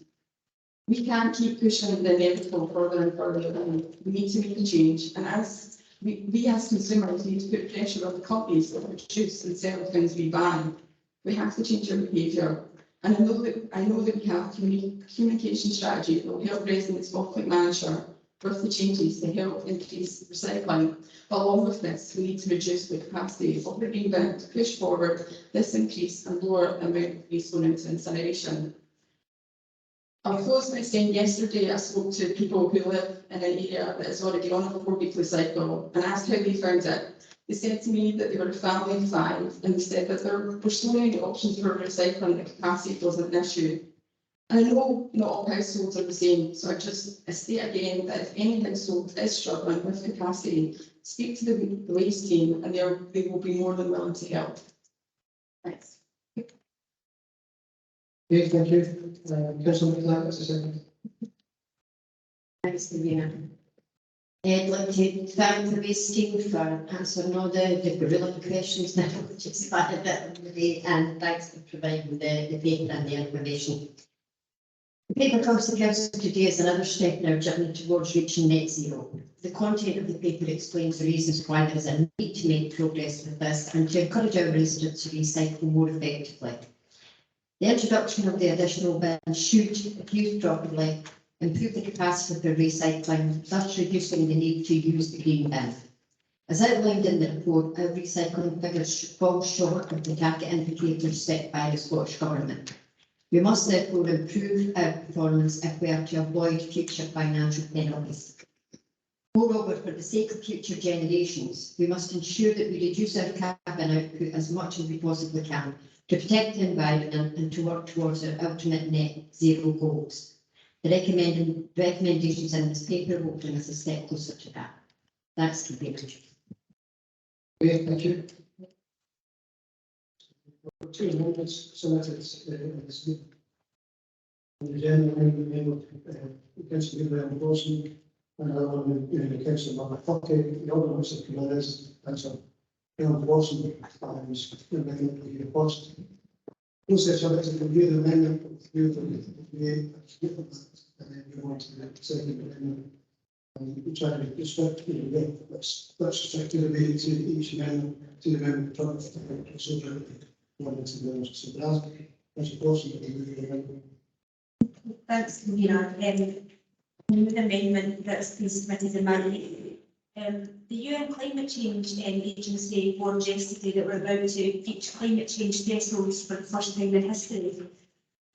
[SPEAKER 10] We can't keep pushing the inevitable further and further down. We need to make a change, and as we as consumers need to put pressure on the companies that produce and sell the things we buy. We have to change our behaviour. And I know that we have a communication strategy that will help residents of Clackmannanshire with the changes to help increase recycling. But along with this, we need to reduce the capacity of the green bin to push forward this increase and lower the amount of waste going into incineration. I'll close by saying yesterday I spoke to people who live in an area that is already on a 4-weekly cycle and asked how they found it. They said to me that they were a family of 5 and they said that there were so many options for recycling that capacity wasn't an issue. And I know not all households are the same, so I state again that if any household is struggling with capacity, speak to the waste team and they will be more than willing to help. Thanks.
[SPEAKER 3] Okay, thank you. Councillor Clark, that's a second.
[SPEAKER 7] Thanks, Davina. I'd like to thank the waste team for answering all the brilliant questions that we just had a bit of the day, and thanks for providing the paper and the information. The paper comes to council today as another step in our journey towards reaching net zero. The content of the paper explains the reasons why there is a need to make progress with this and to encourage our residents to recycle more effectively. The introduction of the additional bin should, if used properly, improve the capacity for recycling, thus reducing the need to use the green bin. As outlined in the report, our recycling figures fall short of the target indicators set by the Scottish Government. We must therefore improve our performance if we are to avoid future financial penalties. Moreover, for the sake of future generations, we must ensure that we reduce our carbon output as much as we possibly can to protect the environment and to work towards our ultimate net zero goals. The recommendations in this paper will bring us a step closer to that. That's the paper.
[SPEAKER 3] Okay, thank you. 2 amendments submitted this week. The agenda amendment, Councillor Gabriel Wilson, and another one, Councillor Mark Hockey. The other ones that come in is Councillor Gabriel Wilson, and the amendment to the post. Process of it is to review the amendment, review and then we want to the second amendment. And we try to restrict let's restrict the debate to each amendment to the amendment so that
[SPEAKER 13] Thanks, Convener. The amendment that's been submitted in my name. The UN Climate Change Agency warned yesterday that we're about to reach climate change thresholds for the first time in history,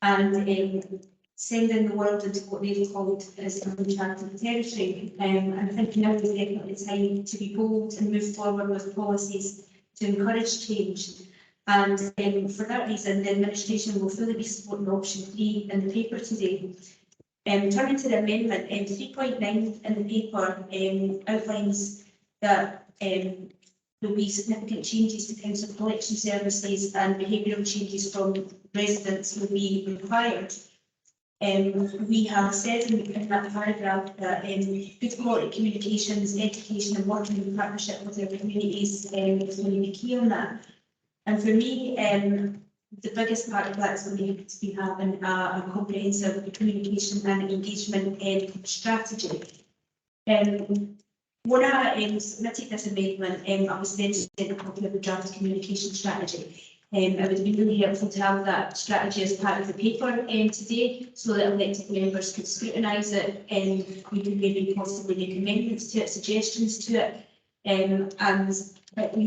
[SPEAKER 13] and sending the world into what they've called as uncharted territory. And I think now is definitely time to be bold and move forward with policies to encourage change. And for that reason, the administration will fully be supporting option 3 in the paper today. Turning to the amendment, 3.9 in the paper outlines that there'll be significant changes to council collection services and behavioural changes from residents will be required. We have said in that paragraph that good quality communications, education and working in partnership with our communities is going to be key on that. And for me, the biggest part of that is going to be having a comprehensive communication and engagement strategy. When I submitted this amendment, I was then sent a copy of the draft communication strategy. It would be really helpful to have that strategy as part of the paper today, so that elected members could scrutinise it and we could maybe possibly make amendments to it, suggestions to it. You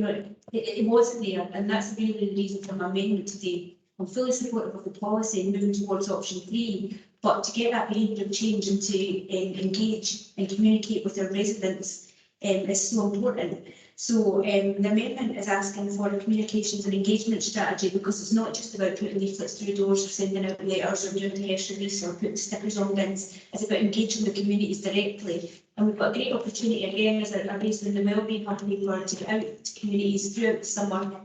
[SPEAKER 13] know, it wasn't there, and that's really the reason for my amendment today. I'm fully supportive of the policy and moving towards option 3, but to get that behavioural change and to engage and communicate with our residents is so important. So the amendment is asking for a communications and engagement strategy, because it's not just about putting leaflets through doors or sending out letters or doing tertiary release or putting stickers on bins. It's about engaging the communities directly. And we've got a great opportunity again as a based in the wellbeing company for to get out to communities throughout the summer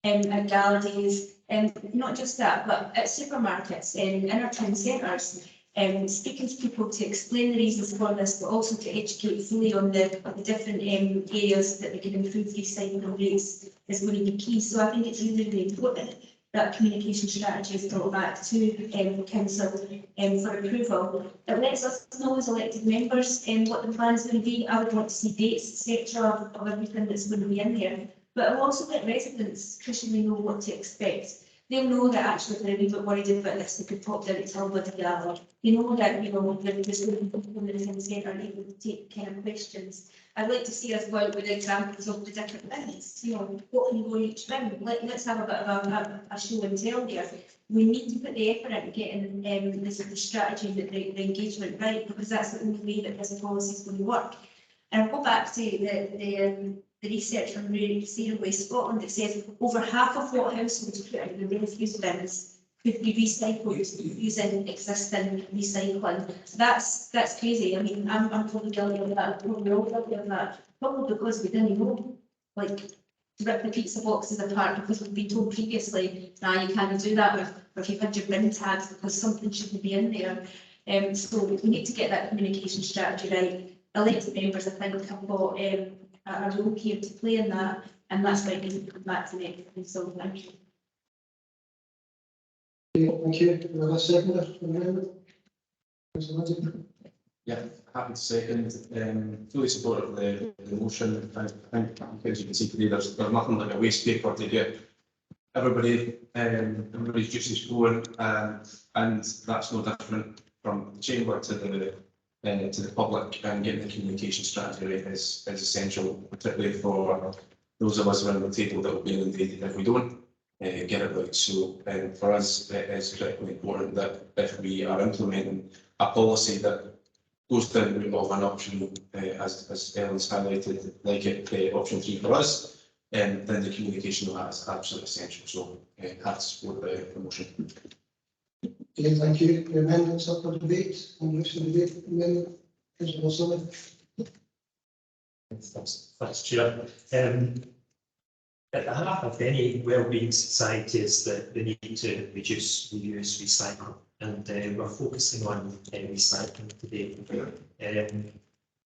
[SPEAKER 13] at galleries, and not just that, but at supermarkets and in our town centres. Speaking to people to explain the reasons for this, but also to educate fully on the different areas that we can improve recycling rates is going to be key. So I think it's really, really important that communication strategy is brought back to council for approval. It lets us know as elected members what the plan is going to be. I would want to see dates, etc., of everything that's going to be in there. But it will also let residents crucially know what to expect. They'll know that actually if they're a wee bit worried about this, they could pop down to Talbot Gallery. They know that, you know, there's going to be people in the town centre able to take kind of questions. I'd like to see us go out with examples of the different bins. You know, what can you go in each bin? Let's have a bit of a show and tell there. We need to put the effort into getting the strategy and the engagement right, because that's the only way that this policy is going to work. And I'll go back to the research from Zero Waste Scotland that says over half of what households put into the refuse bins could be recycled using existing recycling. That's crazy. I mean, I'm probably guilty of that. We're all guilty of that. Probably because we didn't know, like, to rip the pizza boxes apart because we've been told previously, nah, you can't do that if you've had your bin tags because something shouldn't be in there. So we need to get that communication strategy right. Elected members, I think, have got a role here to play in that, and that's why we need to come back to it. So thank you.
[SPEAKER 3] Thank you. Another seconder for the amendment?
[SPEAKER 9] Yeah, happy to second. Fully supportive of the motion. I think, as you can see today, there's nothing like a waste paper to get everybody's juices going, and that's no different from the chamber to the public, and getting the communication strategy right is essential, particularly for those of us around the table that will be inundated if we don't get it right. So for us, it is critically important that if we are implementing a policy that goes down the route of an option, as Ellen's highlighted, like option 3 for us, then the communication of that is absolutely essential. So have to support the motion.
[SPEAKER 3] Okay, thank you. The amendments up for debate. And wish to debate amendment. Councillor Sullivan.
[SPEAKER 11] Thanks, Chair. At the heart of any wellbeing society is the need to reduce, reuse, recycle, and we're focusing on recycling today.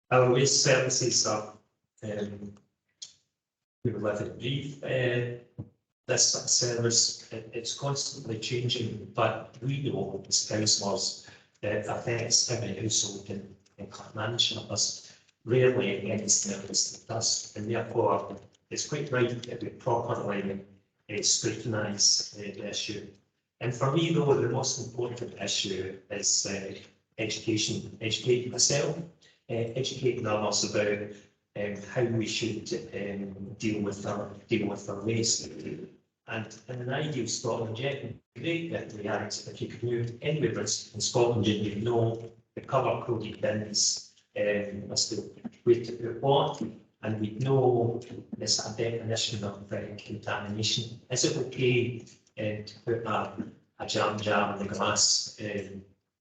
[SPEAKER 11] Our waste services are we live and breathe this service. It's constantly changing, but we know as councillors that affects every household in Clackmannanshire. There's rarely any service that does, and therefore it's quite right that we properly scrutinise the issue. And for me, though, the most important issue is educating myself, educating others about how we should deal with our waste. And in an ideal Scotland, yeah, it'd be great that we had, if you could move anywhere in Scotland and you know the colour-coded bins as to where to put what, and we know this definition of contamination. Is it okay to put a jam in the glass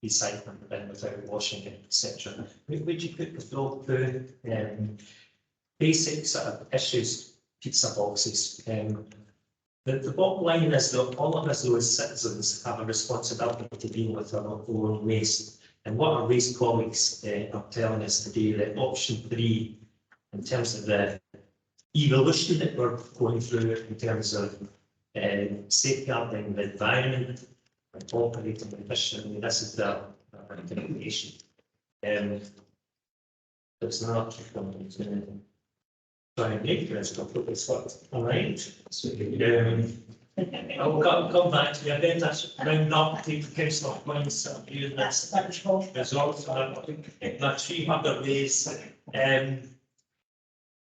[SPEAKER 11] recycling the bin without washing it, etc. Would you put the bill through basic sort of issues, pizza boxes? The bottom line is that all of us as citizens have a responsibility to deal with our own waste. And what our waste colleagues are telling us today, that option 3, in terms of the evolution that we're going through in terms of safeguarding the environment and operating efficiently, this is the recommendation. It's not try and make this completely swept. All right. I will come back to the event. That's round up, take the council of points of view. That's results. That 300 days.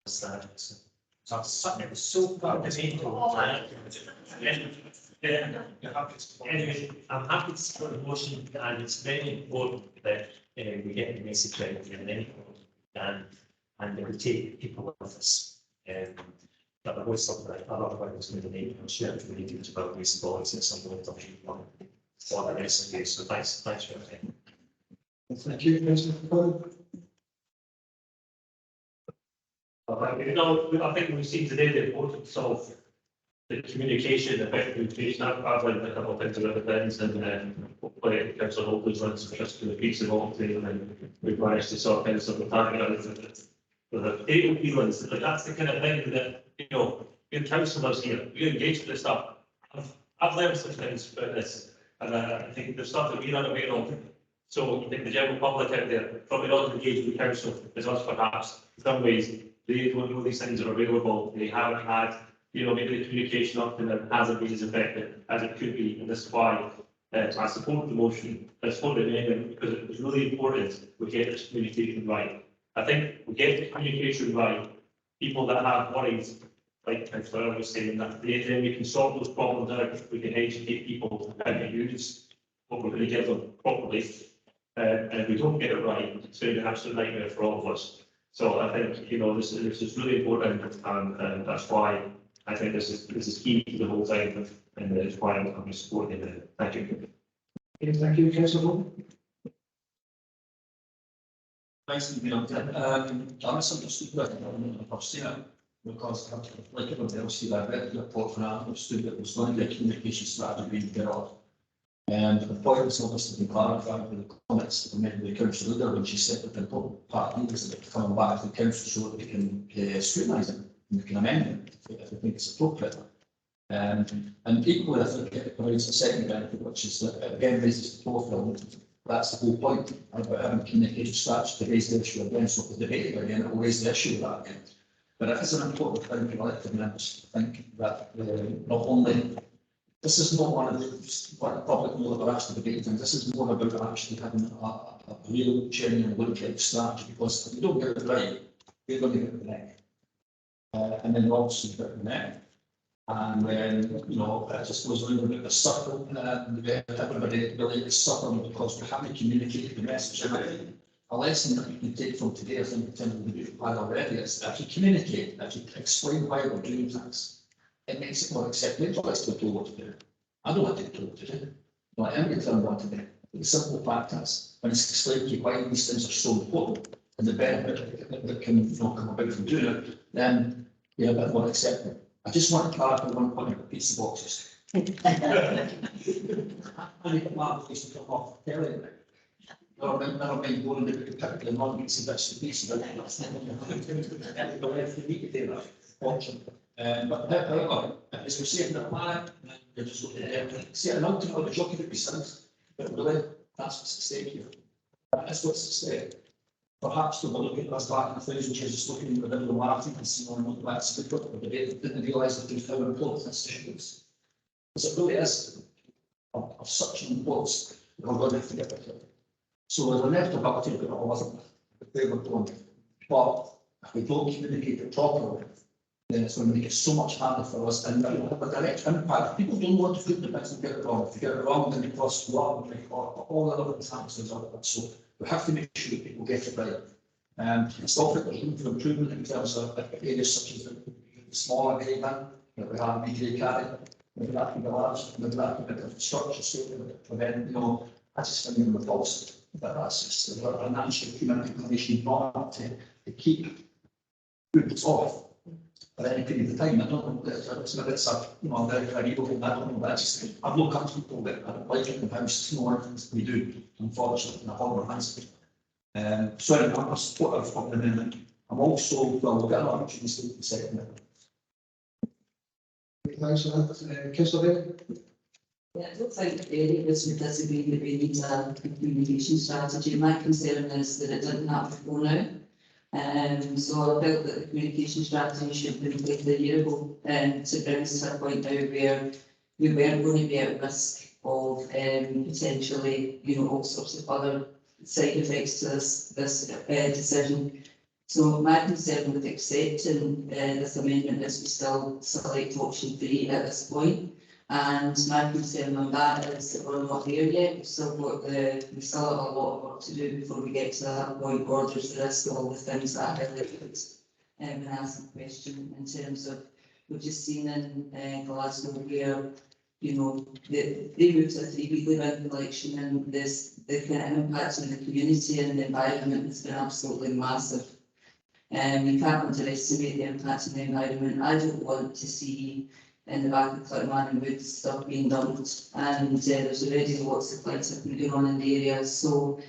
[SPEAKER 11] What's that? It was so fundamental. Anyway, I'm happy to support the motion, and it's very important that we get the message out and that we take people with us. But there was something like other points in the name, I'm sure it's related to about waste policy and something like that for the rest of the day. So thanks for everything.
[SPEAKER 3] Thank you, Mr. Cole.
[SPEAKER 8] I think we've seen today the importance of the communication, effective communication. I've learned a couple of things about the bins, and hopefully it gives our local ones just to the pizza box, and we've managed to sort out some of the target with the table feelings. But that's the kind of thing that, you know, in councillors here, we engage with this stuff. I've learned some things about this, and I think there's stuff that we're unaware of. So I think the general public out there probably not engaged with council as us, perhaps. In some ways, they don't know these things are available. They haven't had, you know, maybe the communication up to them hasn't been as effective as it could be. And this is why I support the motion. I support the amendment because it was really important we get this communication right. I think we get the communication right. People that have worries, like Councillor was saying, that then we can sort those problems out. We can educate people how to use what we're going to give them properly. And if we don't get it right, it's going to be an absolute nightmare for all of us. So I think, you know, this is really important, and that's why I think this is key to the whole thing, and it's why I'm supporting it. Thank you.
[SPEAKER 3] Okay, thank you, Councillor.
[SPEAKER 5] Thanks, I misunderstood that I've seen it because, like everybody else here, I read the report and I understood that there was going to be a communication strategy being developed. And the point was obviously been clarified with the comments that were made by the council leader when she said that the important part of is that they're coming back to the council so that they can scrutinise it and they can amend it if they think it's appropriate. And equally, I think it provides a second benefit, which is that it again raises the profile. That's the whole point about having communication strategy to raise the issue again. So if the debate again, it will raise the issue of that again. But it is an important thing for elected members to think that not only this is not one of the public will ever ask to debate things. This is more about actually having a real, genuine look at strategy, because if we don't get it right, we're going to get the neck. And then obviously get the neck. And then, you know, it just goes around about the circle, and everybody really is suffering because we haven't communicated the message. And a lesson that you can take from today, I think, in terms of the you've had already, is that if you communicate, if you explain why we're doing things, it makes it more acceptable. Let's be told what to do. I don't want to be told what to do. Not every time I want to do. But the simple fact is, when it's explained to you why these things are so important and the benefit that can, you know, come about from doing it, then you're a bit more acceptable. I just want to clarify one point about pizza boxes. I think Mark used to come off telling me. Never mind going to pick the non-pizza bits of pizza, but that's never but however, as we're saying that man, you're just looking at it. See, I'm not talking about the jockey that we sent, but really, that's what's at stake here. That is what's at stake. Perhaps they were looking at us back in 1,000 years, just looking at the middle of Marathon and seeing on what that's the book, but they didn't realise that there's how important this issue is. Because it really is of such importance that we're going to have to get back to it. So there's an inevitability that it wasn't they were going. But if we don't communicate it properly, then it's going to make it so much harder for us, and it will have a direct impact. People don't want to put the bits and get it wrong. If you get it wrong, then it costs a lot, and all the other things happen as a result of that. So we have to make sure that people get it right. It's often room for improvement in terms of areas such as the smaller graveyard that we have, BJ carry, maybe that can be large, maybe that can be a different structure, so to prevent, you know,
[SPEAKER 6] I just think we're repulsed that that's just an actual human inclination not to keep groups off for any period of time. I don't know, it's a, you know, I'm very evil thing, I don't know, but I just, I'm not comfortable with it. I don't like it in the house more than we do, unfortunately, in a horror hands. Sorry, I'm a supporter of the amendment. I'm also, well, we'll get an opportunity to second it.
[SPEAKER 3] Thanks for that. Councillor Bailey?
[SPEAKER 12] Yeah, I don't think any of us would disagree that we need a communication strategy. My concern is that it didn't have before now. So I felt that the communication strategy should have been placed a year ago, to bring us to a point now where we weren't going to be at risk of potentially, you know, all sorts of other side effects to this decision. So my concern with accepting this amendment is we still select option 3 at this point. And my concern on that is that we're not there yet. We still have a lot of work to do before we get to that point, or there's the risk of all the things that I highlighted when asking the question in terms of, we've just seen in Glasgow where, you know, they moved to a 3-weekly bin collection, and the kind of impact on the community and the environment has been absolutely massive. You can't underestimate the impact on the environment. I don't want to see in the back of Clackmannanshire stuff being dumped, and there's already lots of lights going on in the area. So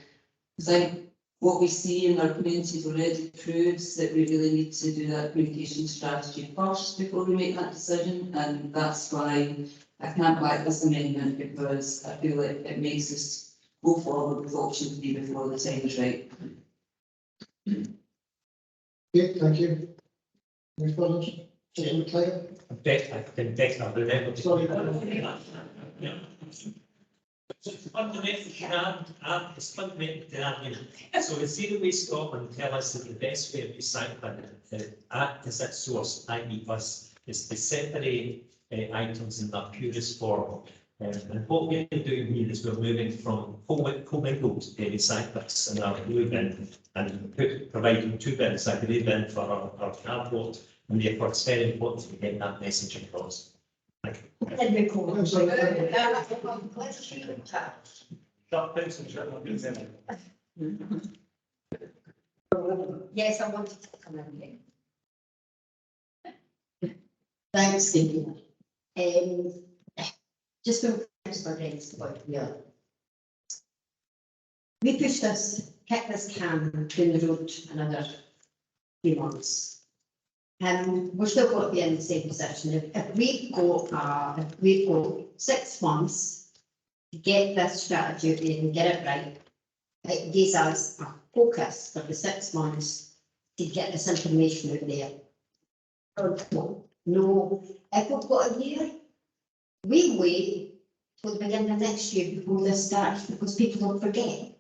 [SPEAKER 12] I think what we see in our communities already proves that we really need to do that communication strategy first before we make that decision, and that's why I can't back this amendment, because I feel like it makes us go forward with option 3 before the time is right.
[SPEAKER 3] Okay, thank you. Any further? Councillor Clare?
[SPEAKER 11] I remember.
[SPEAKER 3] Sorry.
[SPEAKER 11] Yeah. It's fundamental to argument. So the Zero Waste Scotland tell us that the best way of recycling at its source, i.e. us, is to separate items in their purest form. And what we're doing here is we're moving from commingled recyclables in our blue bin and providing 2 bins, a grey bin for our cardboard, and therefore it's very important to get that message across. Thank you.
[SPEAKER 7] Yes, I wanted to come in here. Thanks, Stephen. Just from Councillor Wright's point here. We pushed this, kicked this can down the road another few months. We're still going to be in the same position. If we go 6 months to get this strategy and get it right, it gives us a focus for the 6 months to get this information out there. No, if we've got a year, we wait till the beginning of next year before this starts, because people will forget.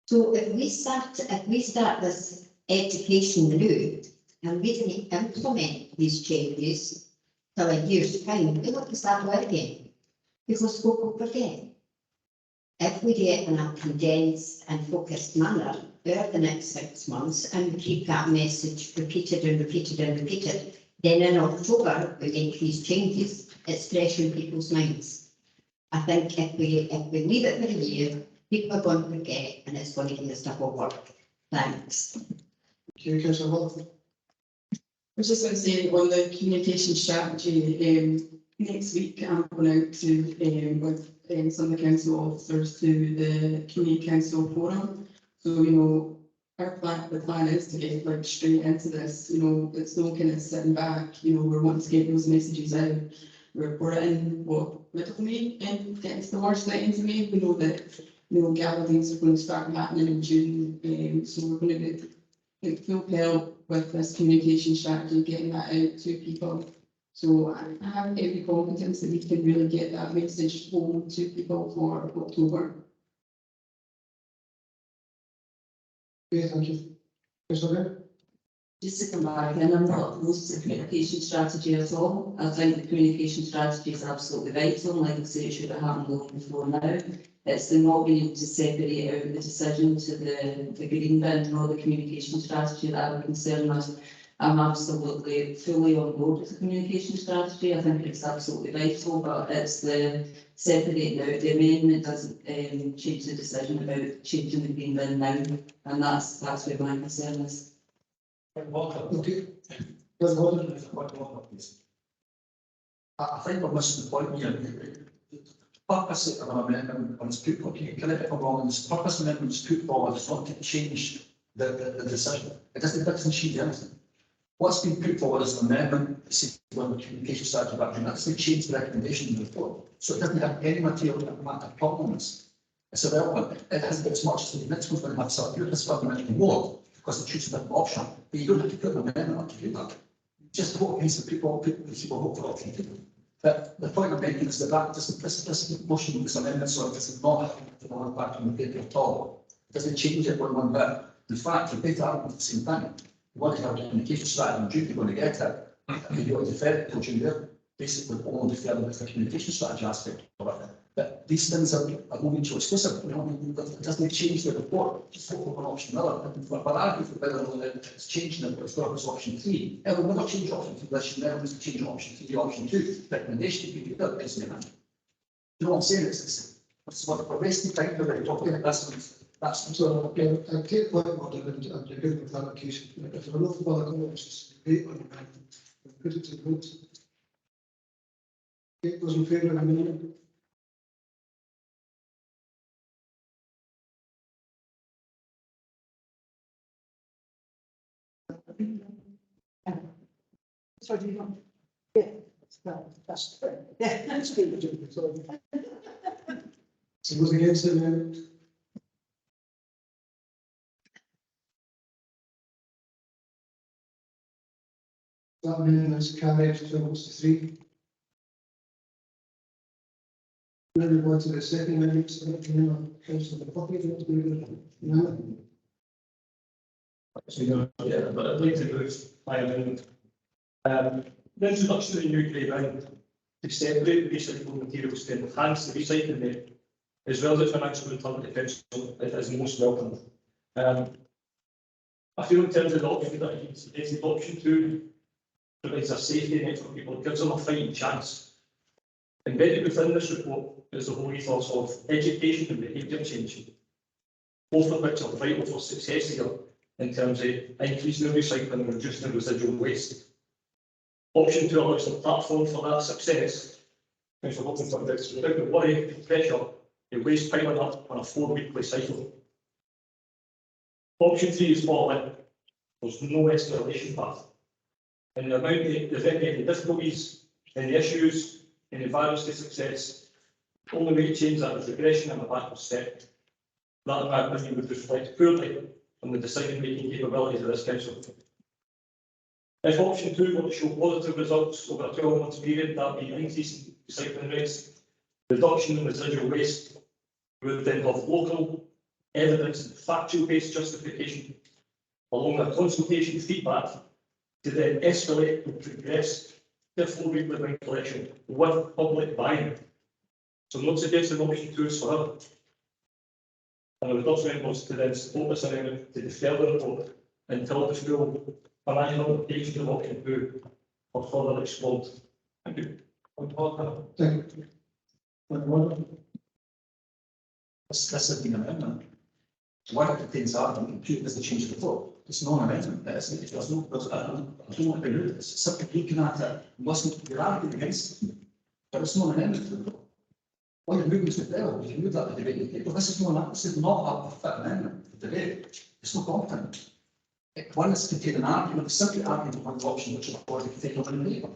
[SPEAKER 7] So if we start this education now, and we can implement these changes till a year's time, we want to start working, because folk will forget. If we do it in a condensed and focused manner over the next 6 months, and we keep that message repeated and repeated and repeated, then in October we make these changes. It's fresh in people's minds. I think if we leave it for a year, people are going to forget, and it's going to give us double work. Thanks.
[SPEAKER 3] Thank you, Councillor Walton.
[SPEAKER 10] I was just going to say on the communication strategy, next week I'm going out to with some of the council officers to the community council forum. So, you know, the plan is to get like straight into this. You know, it's no kind of sitting back. You know, we're wanting to get those messages out. We're in middle of May, and getting to the worst night into May. We know that, you know, gatherings are going to start happening in June, so we're going to be full help with this communication strategy, getting that out to people. So I have every confidence that we can really get that message home to people for October.
[SPEAKER 3] Okay, thank you. Councillor
[SPEAKER 12] Just to come back, and I'm not opposed to communication strategy at all. I think the communication strategy is absolutely vital. Like I say, it should have happened long before now. It's the not being able to separate out the decision to the green bin or the communication strategy that I would concern with. I'm absolutely fully on board with the communication strategy. I think it's absolutely vital, but it's the separating out the amendment doesn't change the decision about changing the green bin now, and that's where my concern is.
[SPEAKER 3] Okay.
[SPEAKER 6] I think we're missing the point here. The purpose of an amendment was put, okay, correct if I'm wrong, this purpose amendment was put forward is not to change the decision. It doesn't change anything. What's been put forward is an amendment, to say when the communication started back, and that's to change the recommendation in the report. So it doesn't have any material impact upon this. It's irrelevant. It has as much as the next one's going to have some, you're just fundamental more, because it chooses that option, but you don't have to put an amendment up to do that. Just vote against the people vote for option two. But the point I'm making is that this motion, this amendment, so this is not have to go back on the paper at all. It doesn't change it one bit. In fact, you both argument at the same time. You want to have a communication strategy and duty going to get it. And you want to defend coaching there, basically only further with the communication strategy aspect of it. But these things are not mutually exclusive. You know, it doesn't change the report. Just vote for one option or another. But I argue for whether it's changing it, but it's not as option three. It will never change option three unless you never change option three, option two. Recommendation to be good, isn't it? You know what I'm saying? It's what we're wasting time for it. Talking about that's
[SPEAKER 3] So, okay, I take point order and agree with clarification. If there are no further comments, debate on the amendment, put it to vote. Okay, those in favour of the amendment?
[SPEAKER 14] So do you want? Yeah, that's yeah, that's good.
[SPEAKER 3] So those against the amendment? That amendment is carried 12-3. Now we go to the second amendment, so that Councillor McCluskey,
[SPEAKER 1] Yeah, but I'd like to move my amendment. The introduction of a new grey bin to separate the recyclable materials to enhance the recycling rate, as well as financial return to the council, is most welcome. I feel in terms of the option that I suggested, option two provides a safety net for people, it gives them a fighting chance. Embedded within this report is the whole ethos of education and behaviour change, both of which are vital for success here in terms of increasing the recycling and reducing the residual waste. Option two allows the platform for that success, and for looking for this without the worry and pressure of waste piling up on a 4-weekly cycle. Option three is following. There's no escalation path. And the amount of any difficulties and the issues and the barriers to success, the only way to change that is regression and a backward step. That, in my opinion, would reflect poorly on the decision-making capabilities of this council. If option two were to show positive results over a 12-month period, that would be an increase in recycling rates, reduction in residual waste. We would then have local evidence and factual-based justification, along with consultation feedback, to then escalate and progress to 4-weekly bin collection with public buy-in. So I'm not suggesting option two is forever. And I would also members to then support this amendment to defer the report until the full financial implications of option two are further explored. Thank you.
[SPEAKER 3] Thank you.
[SPEAKER 6] This is an amendment. One of the things are is the change of the vote. It's not an amendment. There's no, I don't want to be rude. It's simply looking at it, mustn't be arguing against it. But it's not an amendment to the vote. What you're moving to there, you can move that to debate. But this is not a fit amendment to debate. It's not competent. One is to take an argument, simply arguing one option which is already taken on the paper.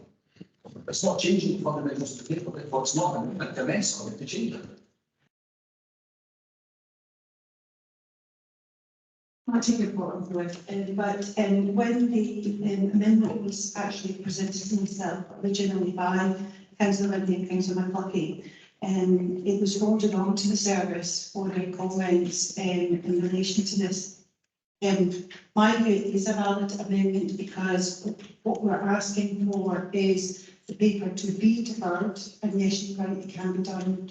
[SPEAKER 6] It's not changing the fundamentals of the paper, therefore it's not an amendment to change it.
[SPEAKER 14] I take your point on board, but when the amendment was actually presented to myself originally by Councillor Lindy and Councillor McCluskey, it was forwarded on to the service for their comments in relation to this. My view is a valid amendment because what we're asking for is the paper to be deferred, and yes, you're right, it can be done,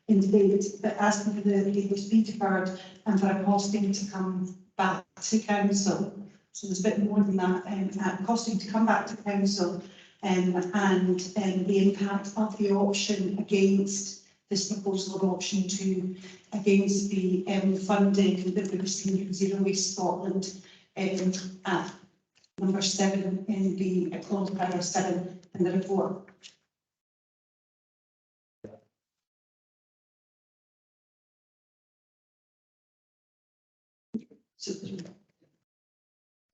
[SPEAKER 14] in debate, but asking for the paper to be deferred and for a costing to come back to council. So there's a bit more than that, costing to come back to council and the impact of the option against this proposal of option 2 against the funding that we received from Zero Waste Scotland at number 7 in the clause paragraph 7 in the report.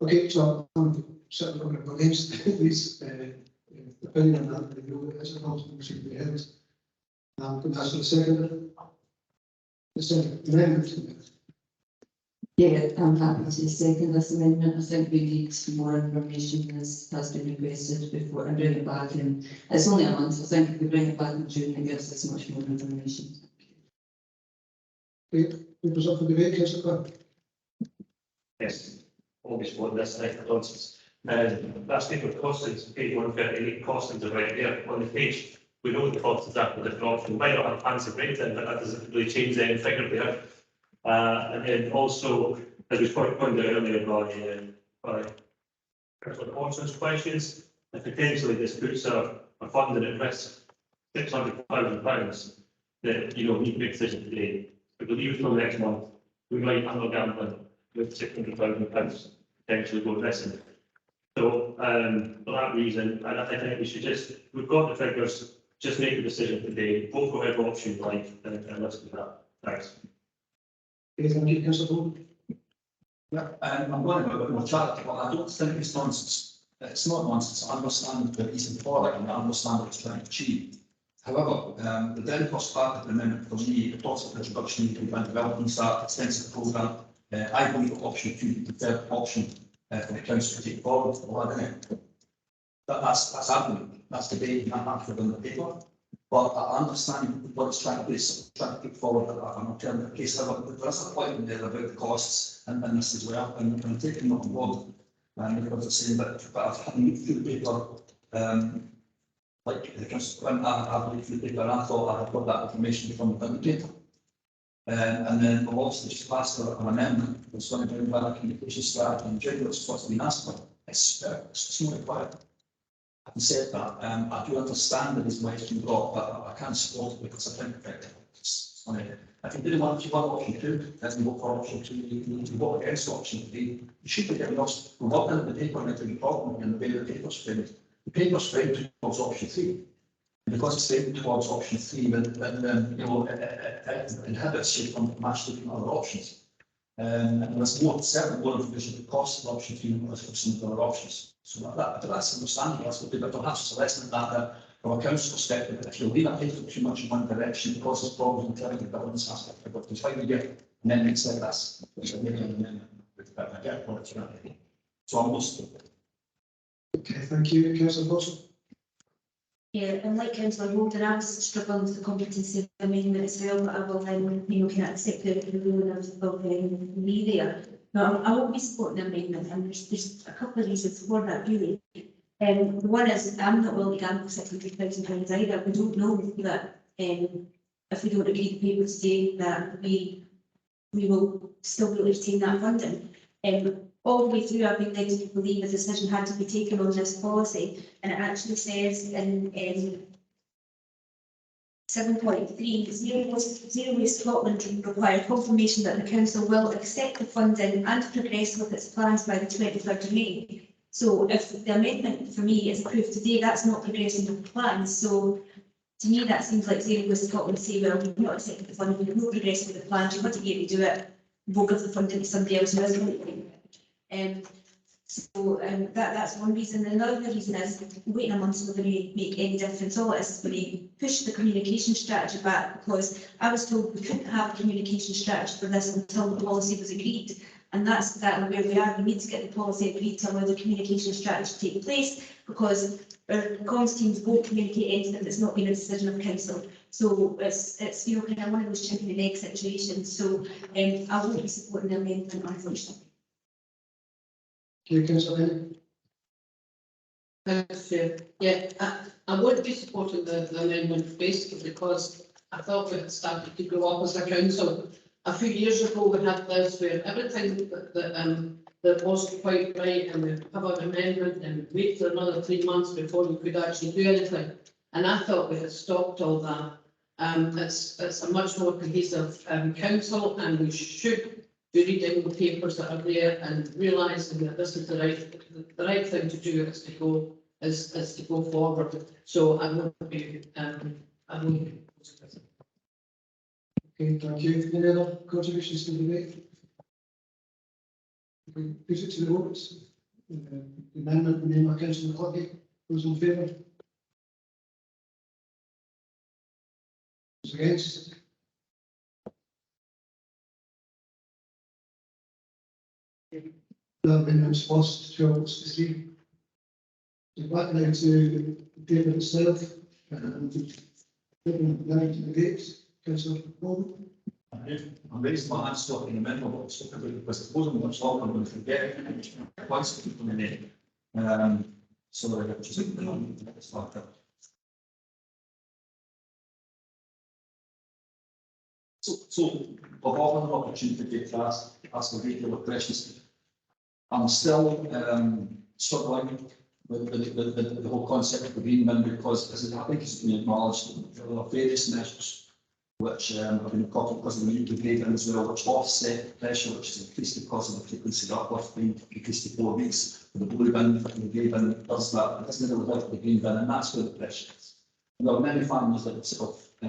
[SPEAKER 3] Okay, so I'm certainly going to go against this opinion on that review as a possible should be held. I'm going to ask for the second amendment to that.
[SPEAKER 12] Yeah, I'm happy to second this amendment. I think we need some more information as has been requested before and bring it back in. It's only a month. I think if we bring it back in June, it gives us much more information.
[SPEAKER 3] Okay, members up for debate, Councillor Clark.
[SPEAKER 11] Yes, always want this type of nonsense. That's people costings, page 158 costings are right there on the page. We know the cost is after the different option. We might not have fancy breakdown, but that doesn't really change any figure there. And then also, as we pointed out earlier by Councillor questions, and potentially this puts a funding at risk, £600,000, that, you know, we can make a decision today. If we leave it till next month, we might have a gambling with £600,000 potentially going missing. So, for that reason, I think we should we've got the figures, just make a decision today, vote for whatever option you like, and let's do that. Thanks.
[SPEAKER 3] Okay, thank you, Councillor Bowman.
[SPEAKER 6] Yeah, I'm going to have a bit more chat, but I don't think it's nonsense. It's not nonsense. I understand the reason for it and I understand what it's trying to achieve. However, the then cost part of the amendment for me, the cost of introduction into the development start extensive programme. I believe option 2 is the third option for the council to take forward. That's argument, that's debate, and I'm within the paper. But I understand what it's trying to do, is trying to put forward an alternative case. However, there's a point in there about the costs and this as well, and I'm taking them on board. Because I'm saying that, but I've had to read through the paper, like the council, I've read through the paper and I thought I had got that information from the paper. And then we'll also just pass an amendment that's going to bring back a communication strategy and general what's been asked for. It's not required. Having said that, I do understand that it's question brought, but I can't support it because I think it's funny. If you didn't want to vote option 2, then you vote for option 2, you vote against option 3. You should be getting lost. We're not in the paper and it's a problem in the way the paper's framed. The paper's framed towards option 3. And because it's framed towards option 3, then you know, it inhibits you from match looking at other options. And there's certainly more information the cost of option 3 than there is for some of the other options. So that's understandable, that's what but perhaps it's less than that from a council perspective. If you leave a paper too much in one direction, it causes problems in terms of the governance aspect of it. It's why we get amendments like this, which are making an amendment with I get what it's trying to do. So I'm lost.
[SPEAKER 3] Okay, thank you, Councillor Wilson.
[SPEAKER 13] Yeah, and like Councillor Holden, I was struggling with the competency amendment as well, but I will then, you know, kind of accept the ruling of me there. No, I won't be supporting the amendment, and there's a couple of reasons for that, really. The one is, I'm not willing to gamble £600,000 either. We don't know that if we don't agree the paper today, that we will still be able to retain that funding. All the way through, I've been led to believe a decision had to be taken on this policy, and it actually says in 7.3, Zero Waste Scotland require confirmation that the council will accept the funding and progress with its plans by the 23rd of May. So if the amendment for me is approved today, that's not progressing with the plans. So to me, that seems like Zero Waste Scotland say, well, we've not accepted the funding, we've not progressed with the plans, you've got to be able to do it, we'll give the funding to somebody else who is going to do it. That's one reason. Another reason is waiting a month's not going to make any difference. All it is going to push the communication strategy back, because I was told we couldn't have a communication strategy for this until the policy was agreed. And that's exactly where we are. We need to get the policy agreed to allow the communication strategy to take place, because our comms teams won't communicate anything that's not been a decision of council. So it's you know, kind of one of those chicken and egg situations. So I won't be supporting the amendment, unfortunately.
[SPEAKER 3] Okay, Councillor Henry.
[SPEAKER 4] Thanks, Chair. Yeah, I would be supporting the amendment basically because I thought we had started to grow up as a council. A few years ago we had this where everything that that wasn't quite right, and we have an amendment and wait for another 3 months before we could actually do anything. And I thought we had stopped all that. It's a much more cohesive council, and we should be reading the papers that are there and realising that this is the right thing to do is to go forward. So I will be
[SPEAKER 3] Okay, thank you. Any other contributions to the debate? Okay, put it to the votes. The amendment made by Councillor Clucky. Those in favour? Those against? The amendment's lost 12 votes to 3. So back now to the paper itself. Now to the debate. Councillor Paul.
[SPEAKER 8] I'm raising my hand still in the middle of it, because supposing much longer, I'm going to forget once to people in there. So I just it's like that. So I've often an opportunity to ask a great deal of questions. I'm still struggling with the whole concept of the green bin, because as I think it's been acknowledged, there are various measures which have been incorporated because of the new grade bin as well, which offset pressure, which is increased because of the frequency of uplift being increased to 4 weeks. For the blue bin, the grey bin does that. It doesn't really help the green bin, and that's where the pressure is. And there are many families like myself, I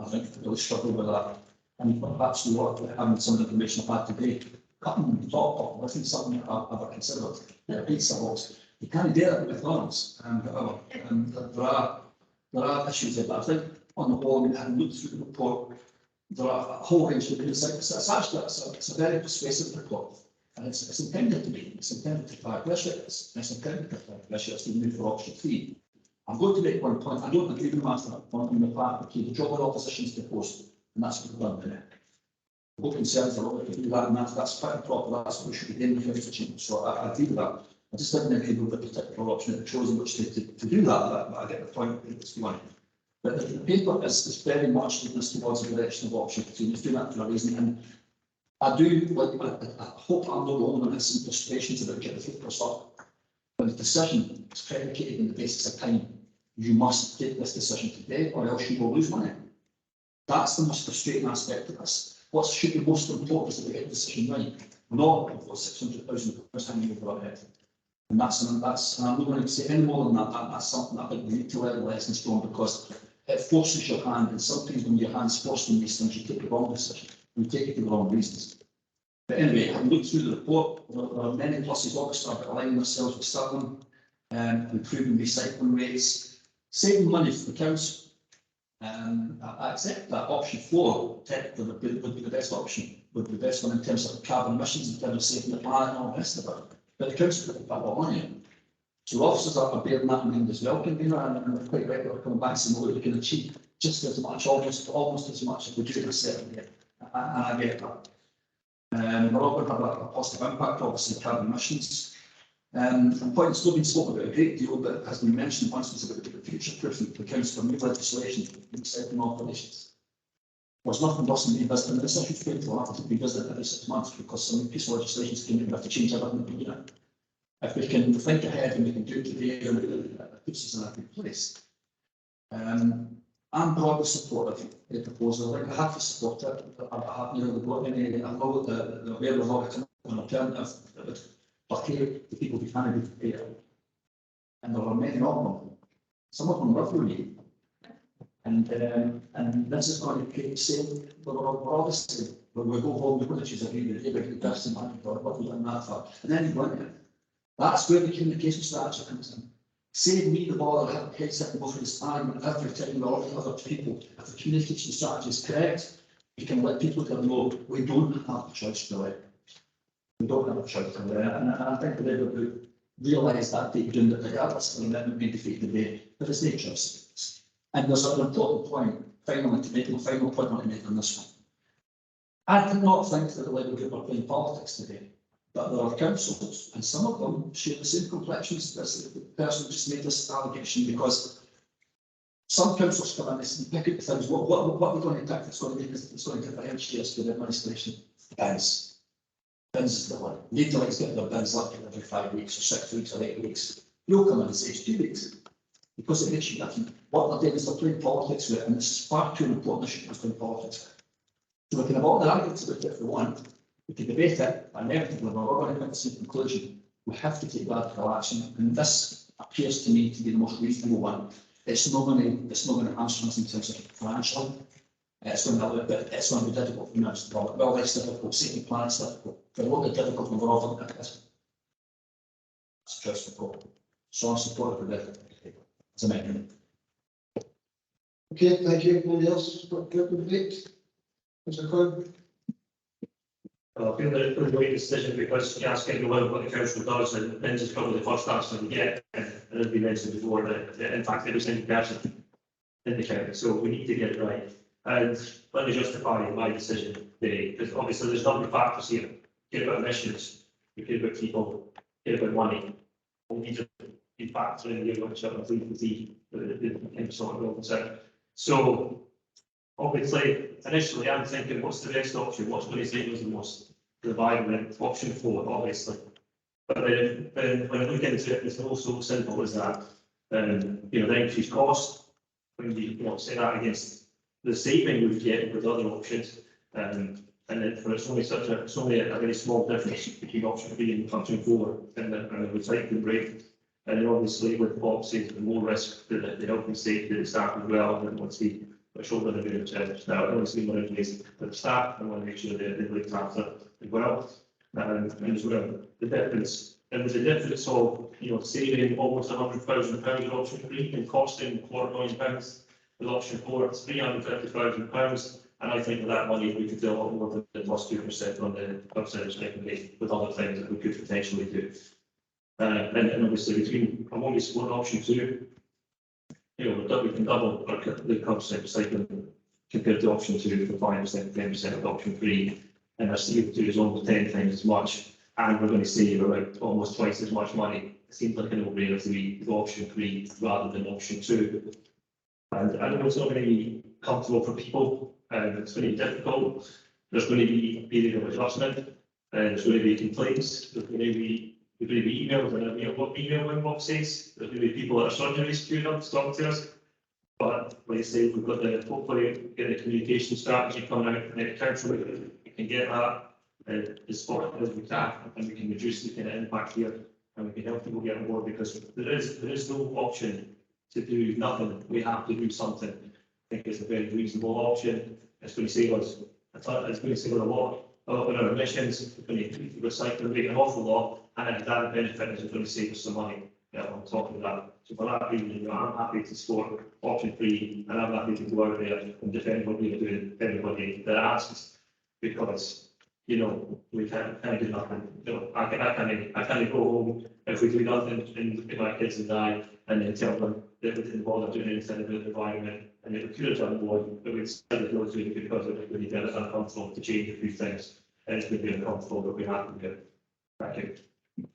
[SPEAKER 8] think, really struggle with that. And perhaps what having some information I've had today, cutting the top off, I think something I've considered. Pizza box. You can't do that with McDonald's. There are issues there, but I think on the whole, having looked through the report, there are a whole range of things. It's a very persuasive report, and it's intended to be. It's intended to apply pressure. It's intended to apply pressure. It's to move for option 3. I'm going to make one point. I don't agree with Master on the fact that the job of opposition's proposed, and that's what we've done today. The whole concerns are all to do that, and that's quite improper. That's what we should be doing in the future. So I agree with that. I just didn't agree with the particular option that chosen which to do that, but I get the point that it's going. But the paper is very much leading us towards the direction of option 2. It's doing that for a reason. And I hope I'm not the only one that has some frustrations about getting the focus up. When the decision is predicated on the basis of time, you must take this decision today or else you will lose money. That's the most frustrating aspect of this. What should be most important is that we get the decision right, not of £600,000 hanging over our head. And I'm not going to say any more than that. That's something that I think we need to learn lessons from, because it forces your hand, and sometimes when your hand's forced on these things, you take the wrong decision. You take it for the wrong reasons. But anyway, having looked through the report, there are many pluses obviously about aligning ourselves with Stirling, improving recycling rates, saving money for the council. I accept that option 4 technically would be the best option, would be the best one in terms of carbon emissions, in terms of saving the planet and all the rest of it. But the council put that lot of money in. So officers are bearing that in mind as well, and they're quite regular coming back saying, well, we can achieve just as much, almost as much as we do in a certain year. And I get that. We're all going to have a positive impact, obviously, on carbon emissions. A point that's not been spoken about a great deal, but has been mentioned once, was about the future-proofing the council for new legislation in certain operations. There's nothing worse than revisiting this issue. We'll have to revisit it every 6 months, because some piece of legislation is going to have to change everything in the unit. If we can think ahead and we can do it today, then it puts us in a good place. I'm broadly supportive of the proposal. I have to support it. I haven't really got any. I know that there was not an alternative that would placate the people who can't be paid. And there are many of them. Some of them love me. And this is going to create the same. We're obviously, when we go home, we're going to choose a really big person, or what we've done that for. And then you go in. That's where the communication strategy comes in. Save me the bother of headset and go for the stand every time we're all the other people. If the communication strategy is correct, you can let people know we don't have a choice to it. We don't have a choice to it. And I think they would realise that they do that regardless of the amendment being defeated today, there is no choice. And there's an important point, finally, to make a final point I want to make on this one. I did not think that the Labour group were playing politics today. But there are councils, and some of them share the same complexions as the person who just made this allegation, because some councils come in and pick up the things. What we're going to pick that's going to make it's going to differentiate us to the administration? Depends.
[SPEAKER 5] bins is the one. Need to like get their bins like every 5 weeks or 6 weeks or 8 weeks. You'll come in and say it's 2 weeks. Because it makes you different. What they're doing is they're playing politics with it, and it's far too important as shouldn't be playing politics. So we can have all the arguments about it if we want. We can debate it, but inevitably we're going to come to the same conclusion. We have to take radical action, and this appears to me to be the most reasonable one. It's not going to hamstring us in terms of financially. It's going to be difficult for us. Well, it's difficult. Safety plans difficult. But what the difficult when we're all looking at this. That's just the problem. So I support it. It's amazing.
[SPEAKER 3] Okay, thank you. Anybody else? Got good debate? Mr. Coyle?
[SPEAKER 11] I feel that it's a great decision because you ask everyone what the council does, and then is probably the first answer we get. And as we mentioned before, that in fact every single person in the county. So we need to get it right. And let me justify my decision today, because obviously there's a number of factors here. Care about emissions, we care about people, care about money. We need to be factoring in which I'm pleased to see the sort of concern. So obviously, initially I'm thinking, what's the best option? What's going to save us the most? The vibrant option 4, obviously. But then when I look into it, it's not so simple as that. You know, the increased cost, when you say that against the saving we get with other options, and then for it's only a very small difference between option 3 and option 4 and the recycling rate. And then obviously with boxes, the more risk to the health and safety of the staff as well. And once we shoulder the doing themselves now, I want to see more information for the staff. I want to make sure they're looked after as well. And as well, the difference. And there's a difference of saving almost £100,000 in option 3 and costing £250,000 with option 4. It's £350,000. And I think with that money we could do a lot more than the plus 2% on the website recycling with other things that we could potentially do. And obviously between I'm only supporting option 2, we can double the concept recycling compared to option 2 for 5%, 10% of option 3, and our CO2 is almost 10 times as much, and we're going to save about almost twice as much money. It seems like a no-brainer to me with option 3 rather than option 2. And I know it's not going to be comfortable for people, and it's going to be difficult. There's going to be a period of adjustment, and there's going to be complaints. There's going to be emails and email inboxes. There's going to be people at our surgeries queuing up to talk to us. But like I say, we've got hopefully get the communication strategy coming out from the council. We can get that as far as we can, and we can reduce the kind of impact here, and we can help people get on board, because there is no option to do nothing. We have to do something. I think it's a very reasonable option. It's going to save us. It's going to save us a lot on our emissions. It's going to increase the recycling rate an awful lot. And that benefit is going to save us some money on top of that. So for that reason, I'm happy to support option 3, and I'm happy to go out there and defend what we are doing, everybody that asks, because we can't do nothing. I can't go home if we do nothing and my kids and I, and then tell them that we didn't bother doing anything about the environment, and that we could have done more, but we decided not to because it was really uncomfortable to change a few things, and it's going to be uncomfortable, but we have to do it. Thank you.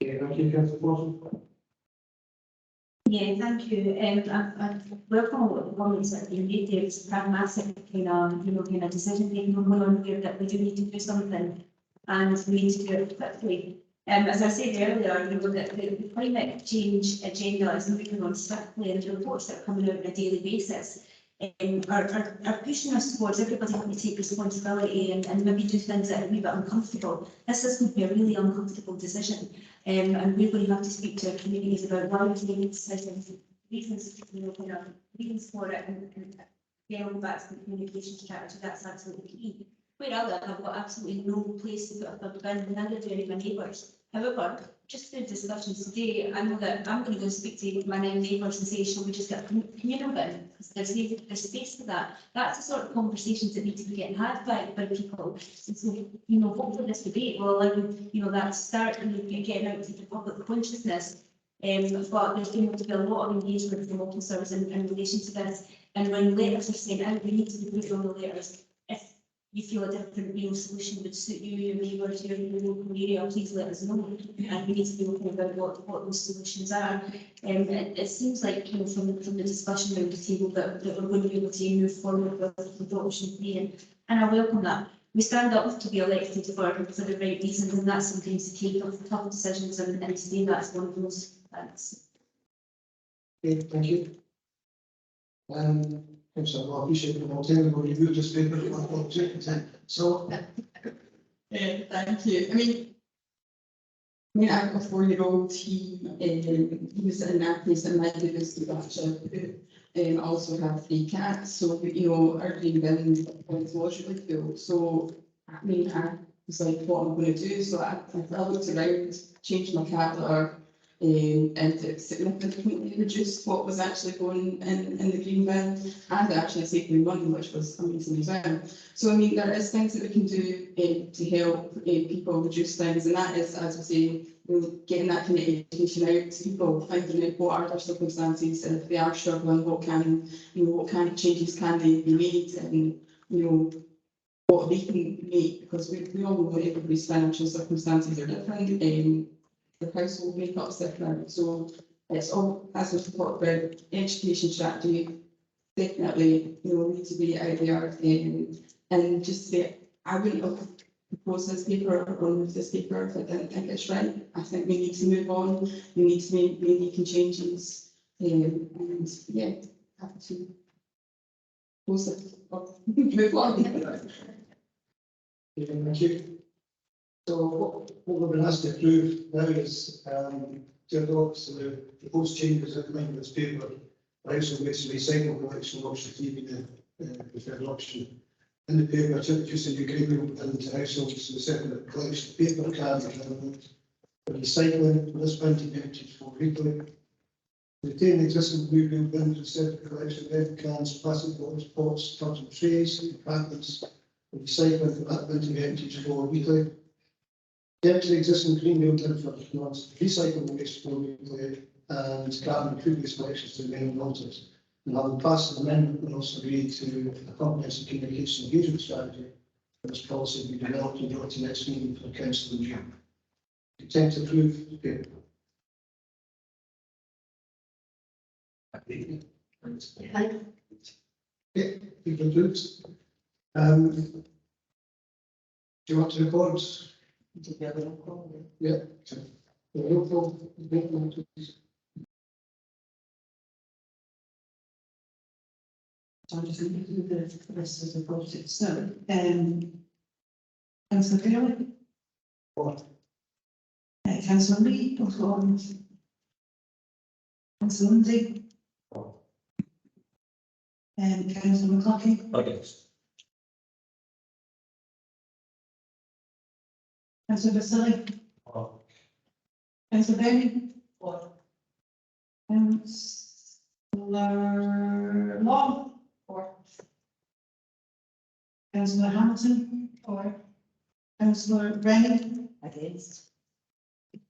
[SPEAKER 3] Okay, thank you, Councillor Paulson.
[SPEAKER 13] Yeah, thank you. I welcome what the comments that have been made there. It's a pragmatic kind of decision making going on here, that we do need to do something, and we need to do it quickly. As I said earlier, that the climate change agenda is moving on swiftly, and the reports that are coming out on a daily basis are pushing us towards everybody having to take responsibility and maybe do things that are a wee bit uncomfortable. This is going to be a really uncomfortable decision, and we're going to have to speak to our communities about why we're making decisions, reasons for it, and getting back to the communication strategy. That's absolutely key. Where I live, I've got absolutely no place to put a bin, neither do any of my neighbours. However, just through discussions today, I know that I'm going to go and speak to my neighbours and say, shall we just get a communal bin? Because there's space for that. That's the sort of conversations that need to be getting had by people. And so, hopefully this debate will allow, that start getting out to the public consciousness. But there's going to be a lot of engagement from officers in relation to this. And when letters are sent out, we need to be put on the letters. If you feel a different solution would suit you, your neighbours, your local area, please let us know. And we need to be open about what those solutions are. It seems like from the discussion around the table that we're going to be able to move forward with option 3, and I welcome that. we stand up to be elected for the right reasons, and that's sometimes to take tough decisions, and today that's one of those. Thanks.
[SPEAKER 3] Okay, thank you. Councillor, I appreciate the time when you moved this paper to 1.2%. So,
[SPEAKER 10] Thank you. I mean, I have a 4-year-old, he was in that place in my biggest departure. I also have 3 cats, so, you know, our green bin was really full. So, I mean, I was like, what am I going to do? So I looked around, changed my cat litter, and it significantly reduced what was actually going in the green bin, and actually saved me money, which was amazing as well. So I mean, there is things that we can do to help people reduce things, and that is, as we say, you know, getting that kind of education out to people, finding out what are their circumstances, and if they are struggling, what kind of changes can they be made, and you know what they can make, because we all know that everybody's financial circumstances are different. The household makeup's different, so it's all, as we've talked about, education strategy, definitely, you know, need to be out there, and just say, I wouldn't have proposed this paper or moved this paper if I didn't think it's right. I think we need to move on, we need to be making changes, and yeah, have to propose it, or move on.
[SPEAKER 3] thank you. So what we've been asked to approve now is to adopt the proposed changes outlined in this paper. Household waste recycling collection option 3 being the preferred option. In the paper, to introduce a new agreement into households with separate collection of paper, cards, and for recycling, for this bin to be emptied for weekly. Retain the existing blue bin bin for separate collection of paper, cans, plastic bottles, pots, tubs and trays, and packets. For recycling, for that bin to be emptied for weekly. Empty the existing green bin bin for recycling waste for weekly, and carbon previous collections to remain unaltered. And having passed an amendment, we also agreed to a comprehensive communication engagement strategy for this policy to be developed and brought to next meeting for the council in June. Intent to approve the paper. Okay, people approved. Do you want to report? Together, yeah. Roll call, please.
[SPEAKER 14] So I'm just going to do the rest of the project. So, Councillor Bailey.
[SPEAKER 3] Four.
[SPEAKER 14] Councillor Lee. Four. Councillor Lindsay.
[SPEAKER 3] Four.
[SPEAKER 14] And Councillor McCluskey.
[SPEAKER 11] Against.
[SPEAKER 14] Councillor Vasily.
[SPEAKER 11] Four.
[SPEAKER 14] Councillor Bailey.
[SPEAKER 12] Four.
[SPEAKER 14] Councillor Long.
[SPEAKER 12] Four.
[SPEAKER 14] Councillor Hamilton.
[SPEAKER 12] Four.
[SPEAKER 14] Councillor Rennie.
[SPEAKER 12] Against.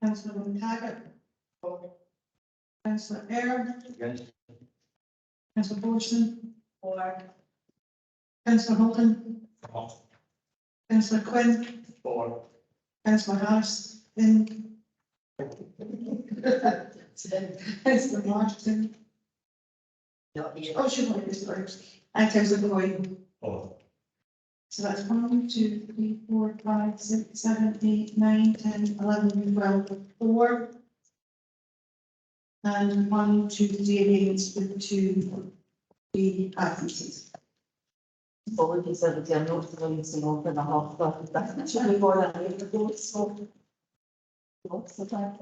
[SPEAKER 14] Councillor McTaggart.
[SPEAKER 12] Four.
[SPEAKER 14] Councillor Eyre.
[SPEAKER 11] Against.
[SPEAKER 14] Councillor Borson.
[SPEAKER 12] Four.
[SPEAKER 14] Councillor Holden.
[SPEAKER 11] Four.
[SPEAKER 14] Councillor Quinn.
[SPEAKER 11] Four.
[SPEAKER 14] Councillor Harris. In. Councillor Martin. Oh, she wanted this first. And Councillor Boyd.
[SPEAKER 11] Four.
[SPEAKER 14] So that's 1, 2, 3, 4, 5, 6, 7, 8, 9, 10, 11, 12, 4. And 1, 2, 3 against with 2, 3 absences.
[SPEAKER 12] Apologies, everybody, I'm not going to open the half, but that's actually more than I ever do, so. What's the time?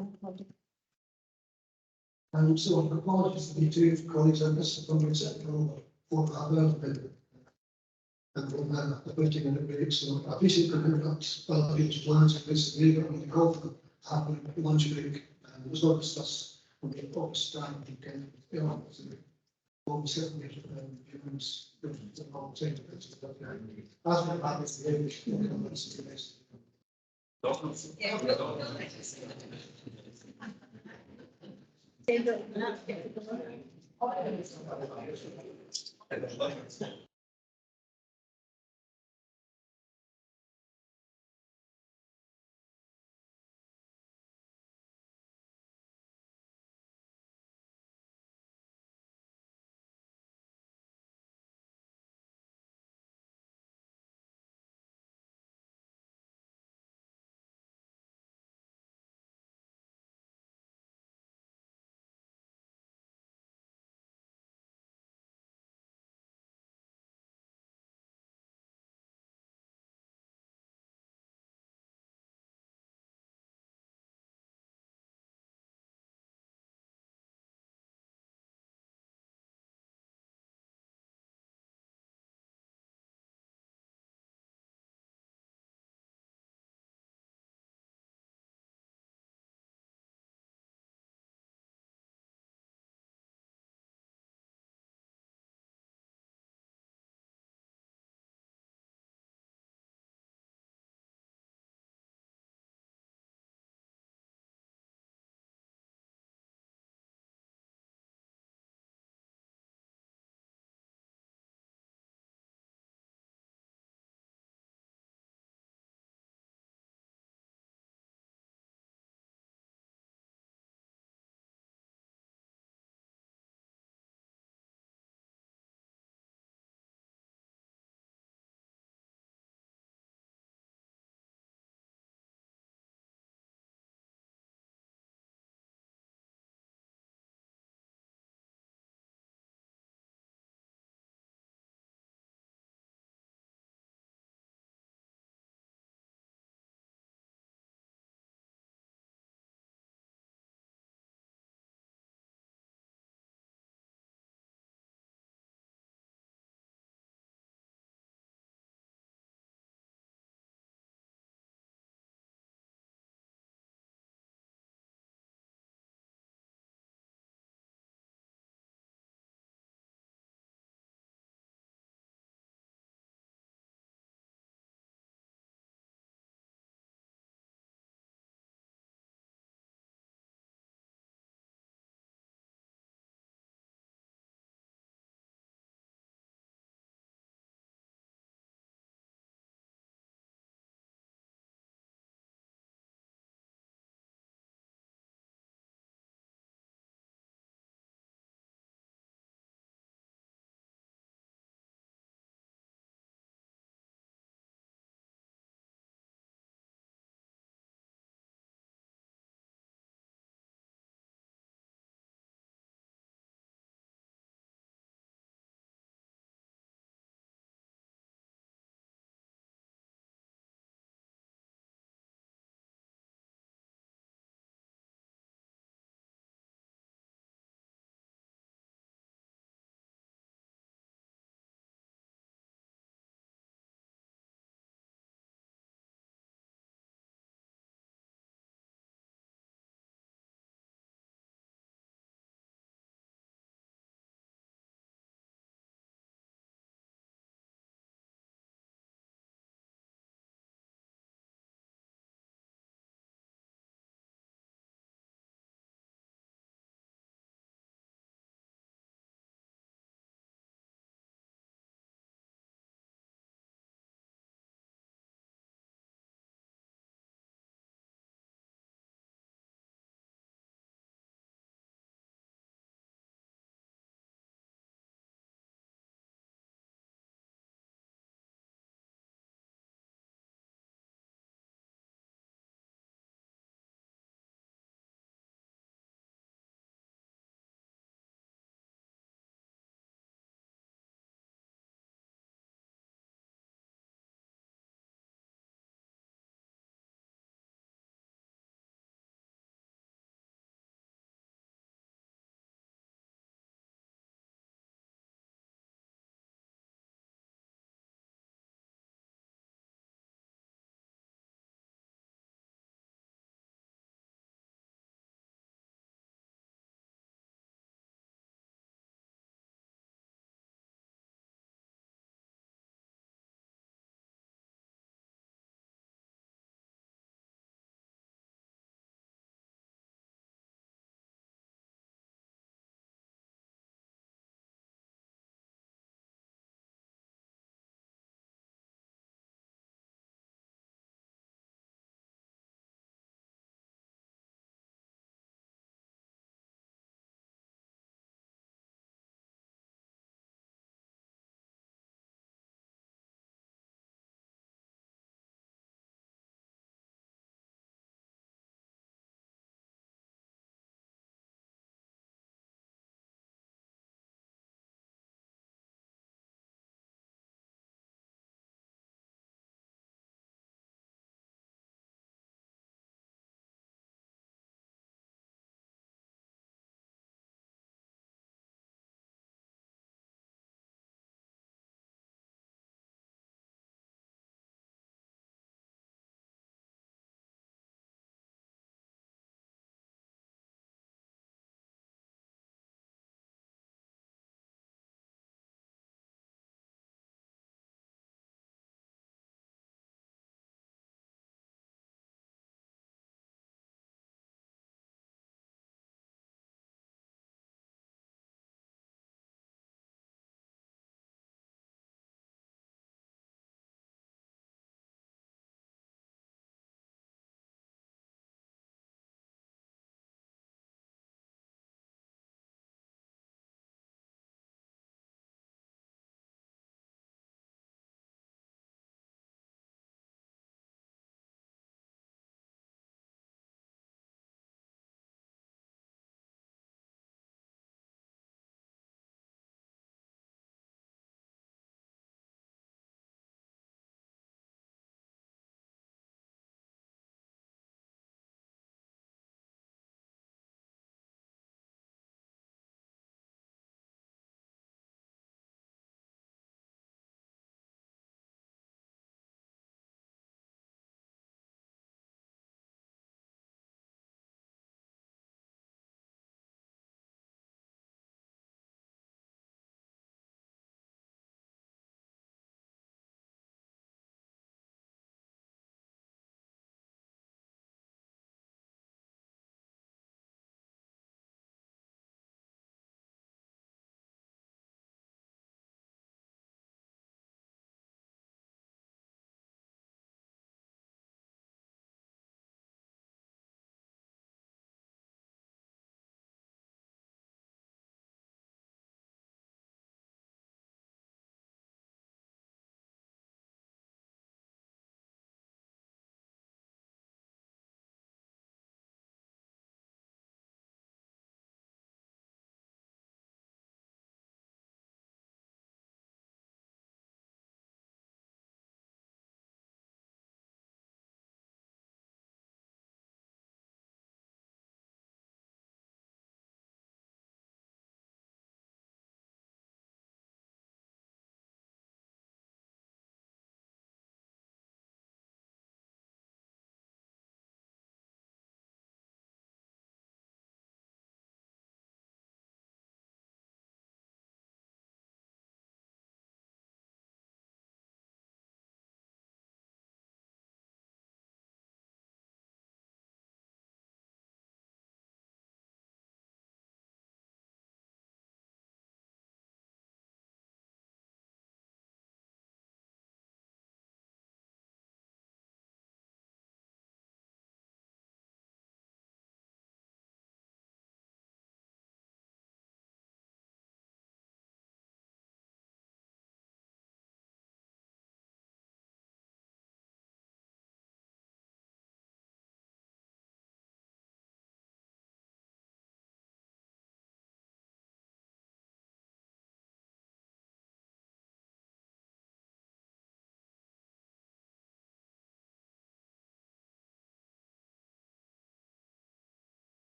[SPEAKER 3] So apologies to the two colleagues on this, from exceptional for that. And we're putting in a break, so I appreciate the very much. Well, I've been plans for this later on the call for having a lunch break, and it was not discussed on the office time and kind of, you know, so obviously, humans, the whole thing. As we have this, the next.
[SPEAKER 13] Yeah.